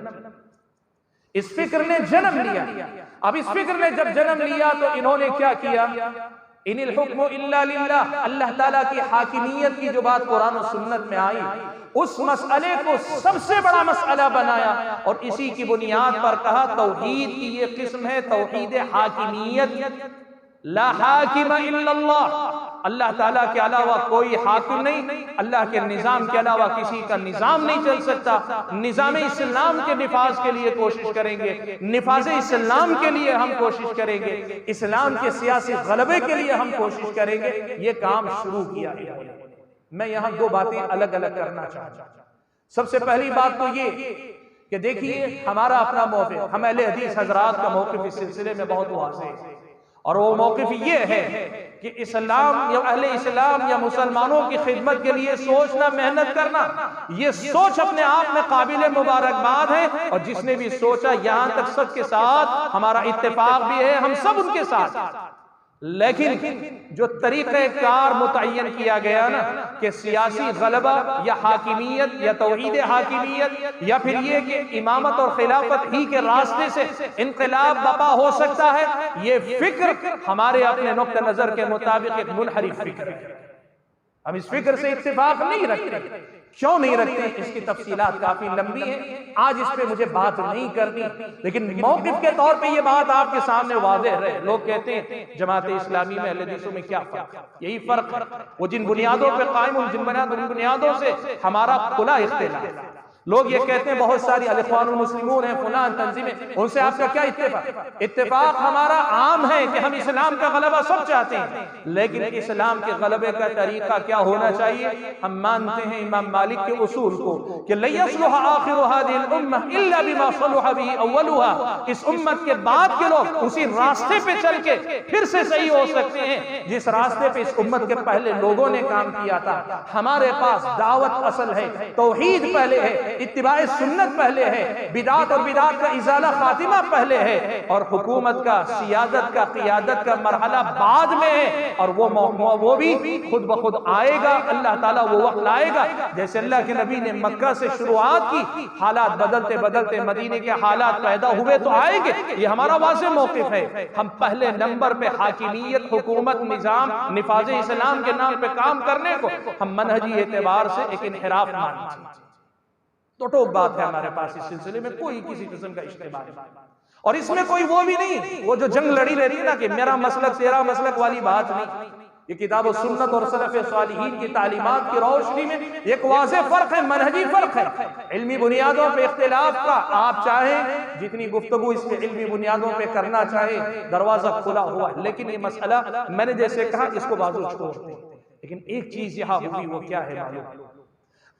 इस फिक्र ने जन्म लिया। अब इस फिक्र ने जब जन्म लिया तो इन्होंने क्या किया, इनिल हुक्मु इल्ला लिल्लाह, अल्लाह ताला की हाकिमियत की जो बात कुरान और सुन्नत में आई, उस मसले को सबसे बड़ा मसला बनाया और इसी की बुनियाद पर कहा तौहीद की ये किस्म है तौहीद हाकिमियत। ला हाकिम इल्लल्लाह, अल्लाह ताला के अलावा कोई हाकिम नहीं, अल्लाह के निजाम के अलावा किसी का निजाम नहीं चल सकता। निजाम इस्लाम के निफाज के लिए कोशिश करेंगे, निफाज इस्लाम के लिए हम कोशिश करेंगे, इस्लाम के सियासी गलबे के लिए हम कोशिश करेंगे। ये काम शुरू किया गया। मैं यहां दो बातें अलग अलग करना चाहता हूं। सबसे पहली बात तो ये कि देखिए हमारा अपना मौक़िफ़, हम अहले हदीस हजरात का मौक़िफ़ इस सिलसिले में बहुत वाज़ेह है, और वो मौक़िफ़ ये है कि इस्लाम या अहले इस्लाम या मुसलमानों की खिदमत के लिए सोचना, मेहनत करना, ये सोच अपने आप में काबिल मुबारकबाद है। और जिसने भी सोचा, यहां तक सबके साथ हमारा इत्तेफाक भी है, हम सब उनके साथ। लेकिन जो तरीक़ेकार मुतय्यन किया गया ना कि सियासी गलबा या हाकिमियत या तौहीद हाकिमियत या फिर ये कि इमामत और खिलाफत ही के रास्ते से इनकलाब बपा हो सकता है, ये फिक्र हमारे अपने नुक्ते नजर के मुताबिक एक मुनहरिफ फिक्र है। हम इस फिक्र से इत्तेफाक नहीं रखते। क्यों नहीं रखते, इसकी तफसीलात काफी लंबी है, आज इस पे मुझे बात नहीं करनी, लेकिन मौक़िफ़ के तौर पे ये बात आपके सामने वाज़ेह रहे। लोग कहते हैं जमात इस्लामी में अहले हदीसों में क्या फर्क है, यही फर्क है, वो जिन बुनियादों पे कायम, उन बुनियादों से हमारा खुला इख्तिलाफ है। लोग ये कहते हैं बहुत सारी अल-इख्वानुल मुस्लिमून हैं, फलान तंजीमें, उनसे आपका क्या इत्तेफाक? इत्तेफाक हमारा आम है कि हम इस्लाम का गलबा सब चाहते हैं, लेकिन इस्लाम के गलबे का तरीका क्या होना चाहिए? हम मानते हैं इमाम मालिक के उसूल को कि ला यस्लुह आखिरु हादिहिल उम्मह इल्ला बिमा सलुह बिही अव्वलुहा, इस उम्मत के बाद के लोग उसी रास्ते पे चल के फिर से सही हो सकते हैं जिस रास्ते पे इस उम्मत के पहले लोगों ने काम किया था। हमारे पास दावत असल है, तौहीद पहले है, इत्तिबाए सुन्नत पहले है, बिदात और बिदात का इजाला खातिमा पहले है, और हुकूमत का, सियादत का, क़ियादत का मरहला बाद में है। और वो भी खुद ब खुद आएगा। अल्लाह ताला वो वक्त लाएगा जैसे अल्लाह के नबी ने मक्का से शुरुआत की, हालात बदलते बदलते मदीने के हालात पैदा हुए तो आएंगे। ये हमारा वाज़ेह मौक़िफ़ है। हम पहले नंबर पे हाकिमियत, हुकूमत, निज़ाम, निफाज़ इस्लाम के नाम पे काम करने को हम मनहजी एतबार से एक इन्हिराफ मानते हैं। तो टोक बात है हमारे पास इस सिलसिले में कोई किसी किस्म का इस्तेमाल नहीं, और इसमें कोई वो भी नहीं, वो जो जंग लड़ी रहती है ना कि मेरा मसलक तेरा मसलक वाली बात नहीं। ये किताब और सुन्नत और सलफ़े सालिहीन की तालीमात की रोशनी में एक वाज़ेह फर्क है, मनहजी फर्क है। इल्मी बुनियादों पे इख्तिलाफ का आप चाहें जितनी गुफ्तगू इस पे इल्मी बुनियादों पे करना चाहे, दरवाजा खुला हुआ है। लेकिन ये मसला मैंने जैसे कहा इसको बाजू छोड़ दें। लेकिन एक चीज यहाँ हुई, वो क्या है मालूम?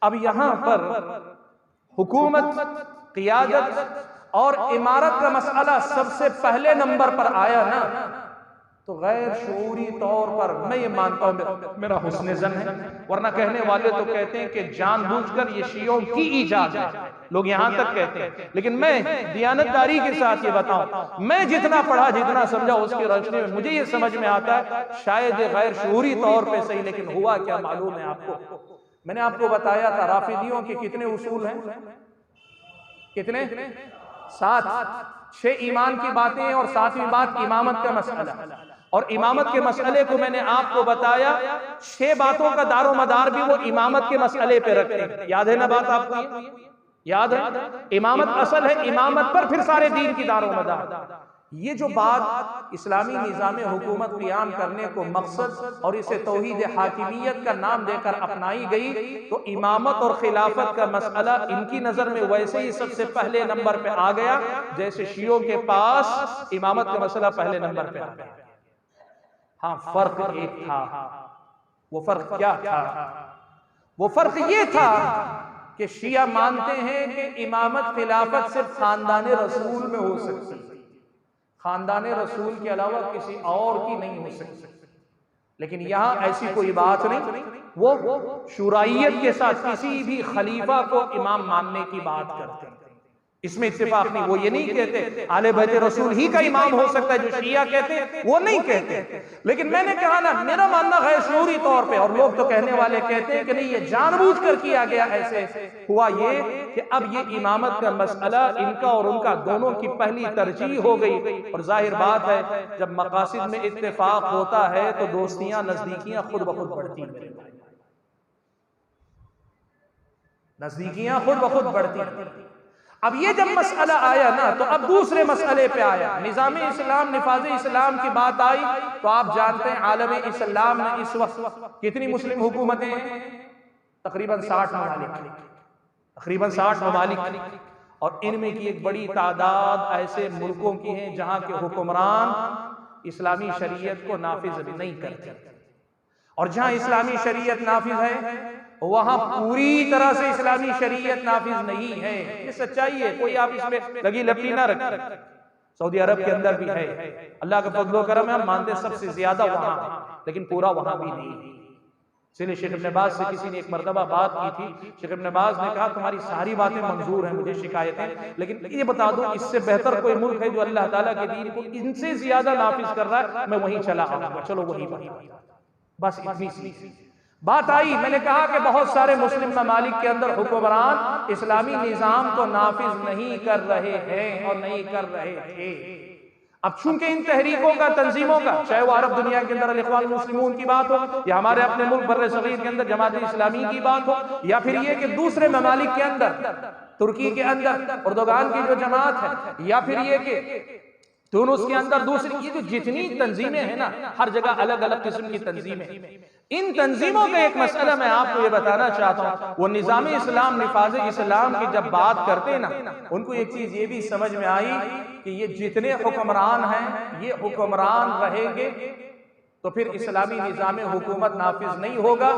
अब यहाँ पर हुकूमत, क़ियादत और इमारत का मसला सबसे पहले नंबर पर आया ना, तो गैर शऊरी तौर पर मैं ये मानता हूँ, मेरा हुस्न ज़न है, वरना कहने वाले तो कहते हैं कि जानबूझकर ये शियों की ईजाद है, लोग यहाँ तक कहते हैं। लेकिन मैं दियानतदारी के साथ ये बताऊं, मैं जितना पढ़ा, जितना समझा, उसकी रोशनी में मुझे ये समझ में आता है, शायद गैर शऊरी तौर पर सही, लेकिन हुआ क्या मालूम है आपको? मैंने आपको बताया था राफिदियों के कितने उसूल हैं, कितने? 7, 6 ईमान की बातें और 7वीं बात इमामत का मसला। और इमामत के मसले को मैंने आपको बताया, 6 बातों का दारो मदार भी वो इमामत के मसले पे रखते हैं। याद है ना बात आपको? याद है? इमामत असल है, इमामत पर फिर सारे दीन की दारो मदार। ये जो बात इस्लामी निज़ाम हुकूमत क़याम करने को मकसद और इसे तौहीद हाकिमियत का नाम देकर अपनाई गई, तो इमामत और खिलाफत का मसला इनकी नज़र में वैसे ही सबसे पहले नंबर पे आ गया जैसे शियों के पास इमामत का मसला पहले नंबर पे आ गया। हाँ, फर्क एक था। वो फर्क क्या था? वो फर्क ये था कि शिया मानते हैं कि इमामत खिलाफत सिर्फ खानदान रसूल में हो सकती है, खानदान रसूल के अलावा किसी और की नहीं हो सकती। लेकिन यहां ऐसी कोई बात नहीं, वो शुराइयत के साथ किसी भी खलीफा को इमाम मानने की बात करते हैं, इसमें इत्तेफाक नहीं। वो ये नहीं कहते आले बैत रसूल ही का इमाम हो सकता है, जो शिया कहते हैं वो नहीं कहते। लेकिन मैंने कहा ना, मेरा मानना गैर शऊरी तौर पे, और लोग तो कहने वाले कहते हैं कि नहीं ये जानबूझकर किया गया। ऐसे हुआ ये कि अब ये इमामत का मसला इनका और उनका दोनों की पहली तरजीह हो गई। और जाहिर बात है, जब मकासिद में इत्तेफाक होता है तो दोस्तियां नजदीकियां खुद ब खुद बढ़ती हैं, नजदीकियां खुद ब खुद बढ़ती हैं। अब ये जब मसला आया ना, तो अब दूसरे मसले पे आया, निज़ाम इस्लाम, निफाज इस्लाम की बात आई। तो आप जानते हैं आलम इस्लाम में इस वक्त कितनी मुस्लिम हुकूमतें हैं? तकरीबन 60 ममालिक, तकरीबन 60 ममालिक। और इनमें की एक बड़ी तादाद ऐसे मुल्कों की है जहां के हुक्मरान इस्लामी शरीयत को नाफिज नहीं करते। और जहां इस्लामी शरीयत नाफिज है वहां पूरी तरह से इस्लामी शरीयत नाफिज नहीं है। ये सच्चाई है, कोई आप इसमें लगी लपटी ना रखें। सऊदी अरब के अंदर भी है, अल्लाह का फजल करम है, हम मानते सबसे ज्यादा वहां है, लेकिन पूरा वहां भी नहीं है। इसलिए शेख इब्न बाज से किसी ने एक मरतबा बात की थी। शेख इब्न बाज ने कहा तुम्हारी सारी बातें मंजूर हैं, मुझे शिकायतें, लेकिन ये बता दो इससे बेहतर कोई मुल्क है जो अल्लाह ताला के दीन को इनसे ज्यादा नाफिज कर रहा है, मैं वहीं चला आऊंगा, चलो वहीं बस इतनी सी बात आई। मैंने कहा कि बहुत सारे मुस्लिम ममालिक के अंदर हुक्मरान इस्लामी निजाम को नाफिज नहीं कर रहे हैं और नहीं कर रहे थे। अब चूंकि इन तहरीकों का, तंजीमों का, चाहे वो अरब दुनिया के अंदर अल-इख्वान मुस्लिमून की बात हो, या हमारे अपने मुल्क बर्रे सगीर के अंदर जमात इस्लामी की बात हो, या फिर ये कि दूसरे ममालिक के अंदर, तुर्की के अंदर उर्दुगान की जो जमात है, या फिर ये कि तुनिस के अंदर दूसरी, ये जो जितनी तंजीमें हैं ना, हर जगह अलग अलग किस्म की तंजीमें। इन तंजीमों का एक मसला मैं आपको ये बताना चाहता हूँ। वो निज़ाम इस्लाम, निफाज इस्लाम की जब बात करते हैं ना, उनको एक चीज ये भी समझ में आई कि ये जितने हुक्मरान हैं, ये हुक्मरान रहेंगे तो फिर इस्लामी निज़ाम हुकूमत नाफिज नहीं होगा।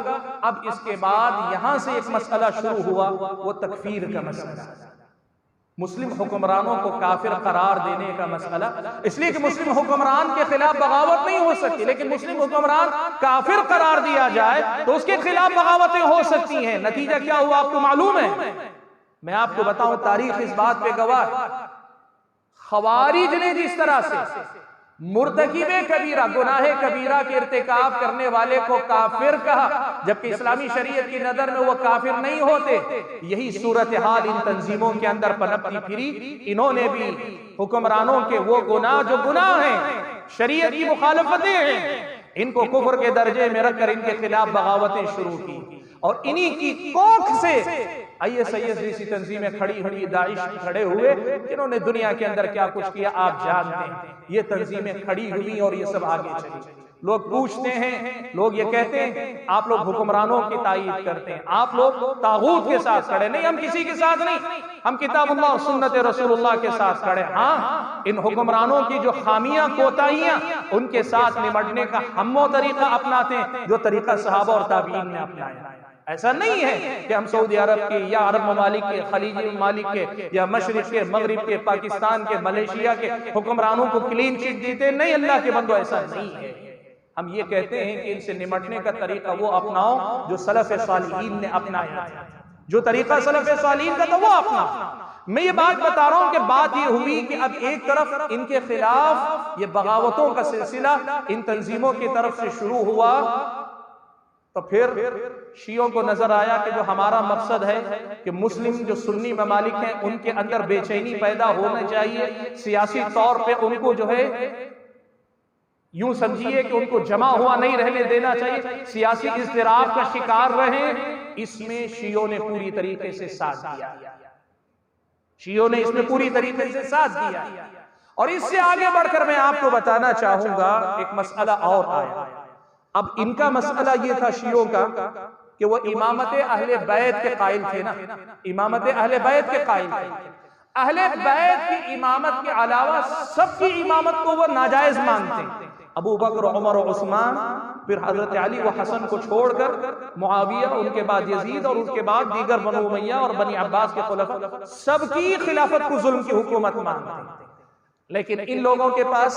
अब इसके बाद यहां से एक मसला शुरू हुआ, वो तकफीर का मसला, मुस्लिम हुक्मरानों को काफिर करार देने का मसला। इसलिए कि मुस्लिम हुक्मरान के खिलाफ बगावत नहीं हो सकती, लेकिन मुस्लिम हुक्मरान काफिर करार दिया जाए तो उसके खिलाफ बगावतें हो सकती हैं। नतीजा क्या हुआ आपको मालूम है? मैं आपको बताऊं, तारीख इस बात पे गवाह। खवारिज ने जिस तरह से मुर्तकिबे कबीरा, गुनाहे कबीरा के इर्तिकाब करने वाले को काफिर कहा, जबकि इस्लामी शरीयत की नजर में वो काफिर नहीं होते, यही सूरत हाल इन तंजीमों के अंदर पनपती फिरी। इन्होंने भी हुक्मरानों के वो गुनाह जो गुनाह हैं, शरीयत की मुखालफतें हैं, इनको कुफ्र के दर्जे में रखकर इनके खिलाफ बगावतें शुरू की। और इन्हीं की कोख से ISIS जैसी तंजीमें खड़ी हुई, दाइश खड़े हुए, जिन्होंने दुनिया के अंदर क्या कुछ किया आप जानते हैं। ये तंजीमें खड़ी हुई और ये सब आगे चली। लोग पूछते हैं, लोग ये कहते हैं आप लोग हुक्मरानों की तायीद करते हैं, आप लोग तागूत के साथ खड़े। नहीं, हम किसी के साथ नहीं, हम किताबुल्लाह और सुन्नत रसूलुल्लाह के साथ खड़े। हाँ, इन हुक्मरानों की जो खामियां, कोताहियां, उनके साथ निपटने का हम वो तरीका अपनाते हैं जो तरीका सहाबा और ताबीन ने अपनाया। ऐसा नहीं है कि हम सऊदी अरब के या अरब ममालिक के, खलीजी ममालिक के, या मशरिक के, मगरिब के, पाकिस्तान के, मलेशिया के हुक्मरानों को क्लीन चिट देते। नहीं, अल्लाह के बंदो, ऐसा नहीं है। हम ये कहते हैं कि इनसे निपटने का तरीका वो अपनाओ जो सलफ सालिहीन ने अपनाया, जो तरीका सलफ सालिहीन का था वो अपना। मैं ये बात बता रहा हूं कि बात ये हुई कि अब एक तरफ इनके खिलाफ ये बगावतों का सिलसिला इन तंजीमों की तरफ से शुरू हुआ, तो फिर शियों को नजर आया कि जो हमारा मकसद है कि मुस्लिम जो सुन्नी ममालिक हैं उनके अंदर बेचैनी पैदा होना चाहिए, सियासी तौर पे उनको जो है यूं समझिए कि उनको जमा हुआ नहीं रहने देना चाहिए, सियासी इज़्तिराब का शिकार रहे। इसमें शियों ने पूरी तरीके से साथ दिया, शियों ने इसमें पूरी तरीके से साथ दिया। और इससे आगे बढ़कर मैं आपको बताना चाहूंगा एक मसला और आया। अब इनका मसला ये था शियों का कि वो इमामत अहले बैत के कायल थे ना, इमामत अहले बैत के कायल थे। अहले बैत की इमामत के अलावा सबकी इमामत को वो नाजायज मानते। अबू बकर, उमर और उस्मान, फिर हजरत अली व हसन को छोड़कर मुआविया, उनके बाद यजीद और उसके बाद दीगर बनु उमैया और बनी अब्बास के खुलफा सबकी खिलाफत को जुल्म की हुकूमत मानते। लेकिन इन लोगों के पास,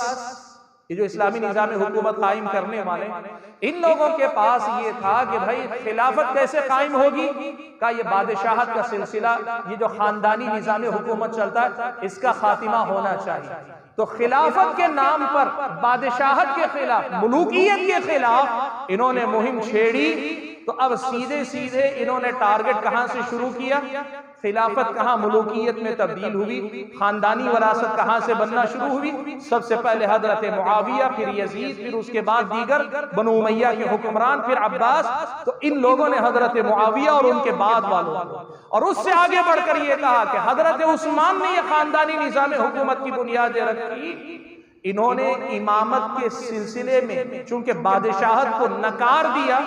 ये जो इस्लामी निज़ाम हुकूमत कायम करने वाले, इन लोगों के पास ये था कि भाई खिलाफत कैसे कायम होगी, का ये बादशाहत का सिलसिला, ये जो खानदानी निज़ाम हुकूमत चलता है, इसका खातिमा होना चाहिए। तो खिलाफत के नाम पर बादशाहत के खिलाफ, मुलूकियत के खिलाफ इन्होंने मुहिम छेड़ी। तो अब सीधे सीधे इन्होंने टारगेट कहां से शुरू किया, खिलाफत कहां मुलूकियत में तब्दील हुई, खानदानी वरासत कहां से बनना शुरू हुई। सबसे पहले हजरत मुआविया, फिर यजीद, फिर उसके बाद दीगर बनु उमैया के हुक्मरान, फिर अब्बास। तो इन लोगों ने हजरत मुआविया और उनके बाद वालों, और उससे आगे बढ़कर यह कहा कि हजरत उस्मान ने यह खानदानी निजाम हुकूमत की बुनियादें रखी। इन्होंने इमामत के सिलसिले में चूंकि बादशाहत को नकार दिया,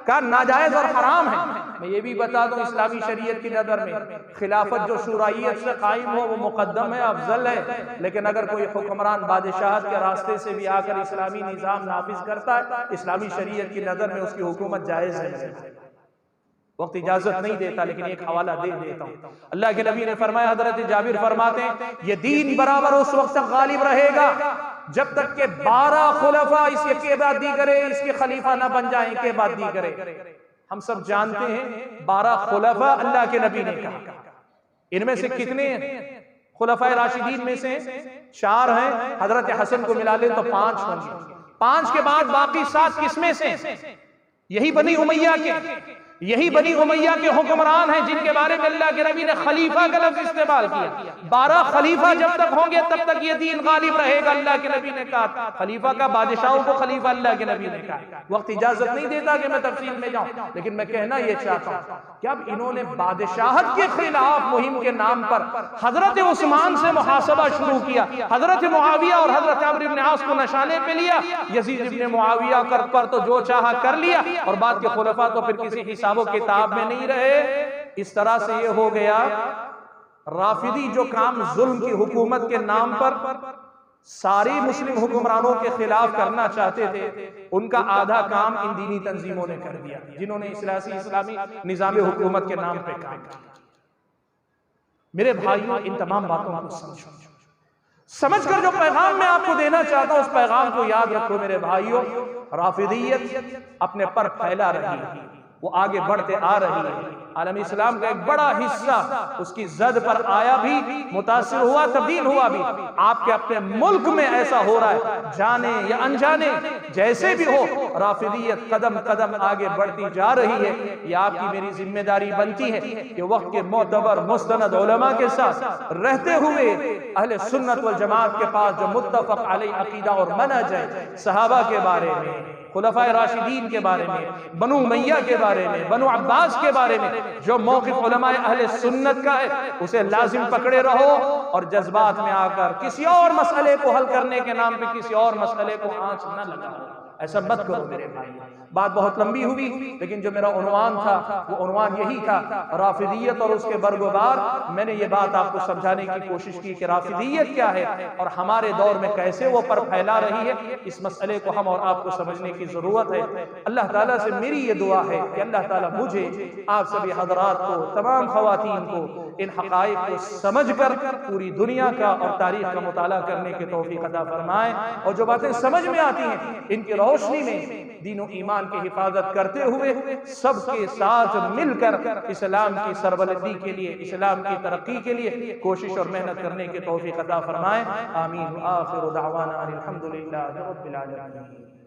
कहा नाजायज और हराम है। मैं ये भी बता दूं, इस्लामी शरीयत की नजर में खिलाफत जो शुराइयत से कायम हो वो मुकद्दम है, अफजल है। लेकिन अगर कोई हुक्मरान बादशाहत के रास्ते से भी आकर इस्लामी निजाम नाफिज करता है, इस्लामी शरीयत की नजर में उसकी हुकूमत जायज है। वक्त इजाजत नहीं देता, लेकिन एक हवाला दे देता हूं। अल्लाह के नबी ने फरमाया, हजरत जाबिर फरमाते हैं, ये दीन बराबर उस वक्त तक गालिब रहेगा जब तक के 12 खुलफा इसके के बाद दी करे, इसके खलीफा ना बन जाए के बाद दी करे। हम सब जानते हैं 12 खुलफा अल्लाह के नबी ने कहा। इनमें से कितने खुलफाए राशिदीन में से 4 हैं, हजरत हसन को मिला ले तो 5 होंगे। 5 के बाद बाकी 7 किसमें से? यही बनी उमैया के हुक्मरान हैं, जिनके बारे में अल्लाह के नबी ने खलीफा का लफ्ज इस्तेमाल किया। 12 खलीफा जब तक होंगे तब तक ये दीन गालिब रहेगा। अल्लाह के नबी ने कहा, खलीफा का बादशाहों को खलीफा अल्लाह के नबी ने कहा। वक्त इजाजत नहीं देता कि मैं तफसील में जाऊं, लेकिन मैं कहना ये चाहता हूं कि अब इन्होंने बादशाहत के खिलाफ मुहिम के नाम पर हजरत उस्मान से मुहासबा शुरू किया, हजरत मुआविया और हजरत अम्र इब्न आस को नशाने पे लिया, यजीद इब्न मुआविया कर तो जो चाहा कर लिया, और बाद के खुलफा तो फिर किसी हिसाबो किताब में नहीं रहे। इस तरह से ये हो गया, राफिदी जो काम जुल्म की हुकूमत के नाम पर सारी मुस्लिम हुक्मरानों के खिलाफ करना चाहते थे, उनका आधा काम इन दीनी तंजीमों ने कर दिया, जिन्होंने इस्लामी निजाम हुकूमत के नाम पे काम किया। मेरे भाइयों, इन तमाम बातों को समझकर जो पैगाम मैं आपको देना चाहता हूं, उस पैगाम को याद रखो मेरे भाइयों। राफिदियत अपने पर फैला रही है, वो आगे बढ़ते आ रही है। आलम इस्लाम का एक बड़ा हिस्सा उसकी जद पर आया भी, मुतासिर हुआ, तब्दील हुआ भी। आपके अपने मुल्क में ऐसा हो रहा है, जाने या अनजाने, जैसे भी हो, राफिदियत कदम कदम आगे बढ़ती जा रही है। ये आपकी मेरी जिम्मेदारी बनती है कि वक्त के मोतबर मुस्तनद उलमा के साथ रहते हुए अहले सुन्नत वल जमात के पास जो मुत्तफक अलैह अकीदा और मनहज है, सहाबा के बारे में, खुलफाए राशिदीन के बारे में, बनु उमैया के बारे में, बनु अब्बास के बारे में जो मौक़िफ़ उलमाए अहले सुन्नत का है, उसे लाजिम पकड़े रहो। और जज्बात में आकर किसी और मसले को हल करने के नाम पे किसी और मसले को आंच न लगाओ, ऐसा मत करो मेरे भाई। बात बहुत लंबी हुई, लेकिन जो मेरा उन्वान था वो उन्वान यही था, राफिदियत और उसके बरगुबार। मैंने ये बात आपको समझाने की कोशिश की कि राफिदियत क्या है और हमारे दौर में कैसे वो पर फैला रही है। इस मसले को हम और आपको समझने की जरूरत है। अल्लाह ताला से मेरी ये दुआ है कि अल्लाह ताला मुझे, आप सभी हजरात को, तमाम खवातीन को इन हक़ाइक़ को समझकर पूरी दुनिया का और तारीख का मुताला करने की तौफीक अता फरमाए, और जो बातें समझ में आती हैं इनकी रोशनी में दीन और ईमान की हिफाजत करते हुए सबके साथ मिलकर इस्लाम की सरबलंदी के लिए, इस्लाम की तरक्की के लिए कोशिश और मेहनत करने की तौफीक अता फरमाए। आमीन। आखिर दावाना अल्हम्दुलिल्लाहि रब्बिल आलमीन।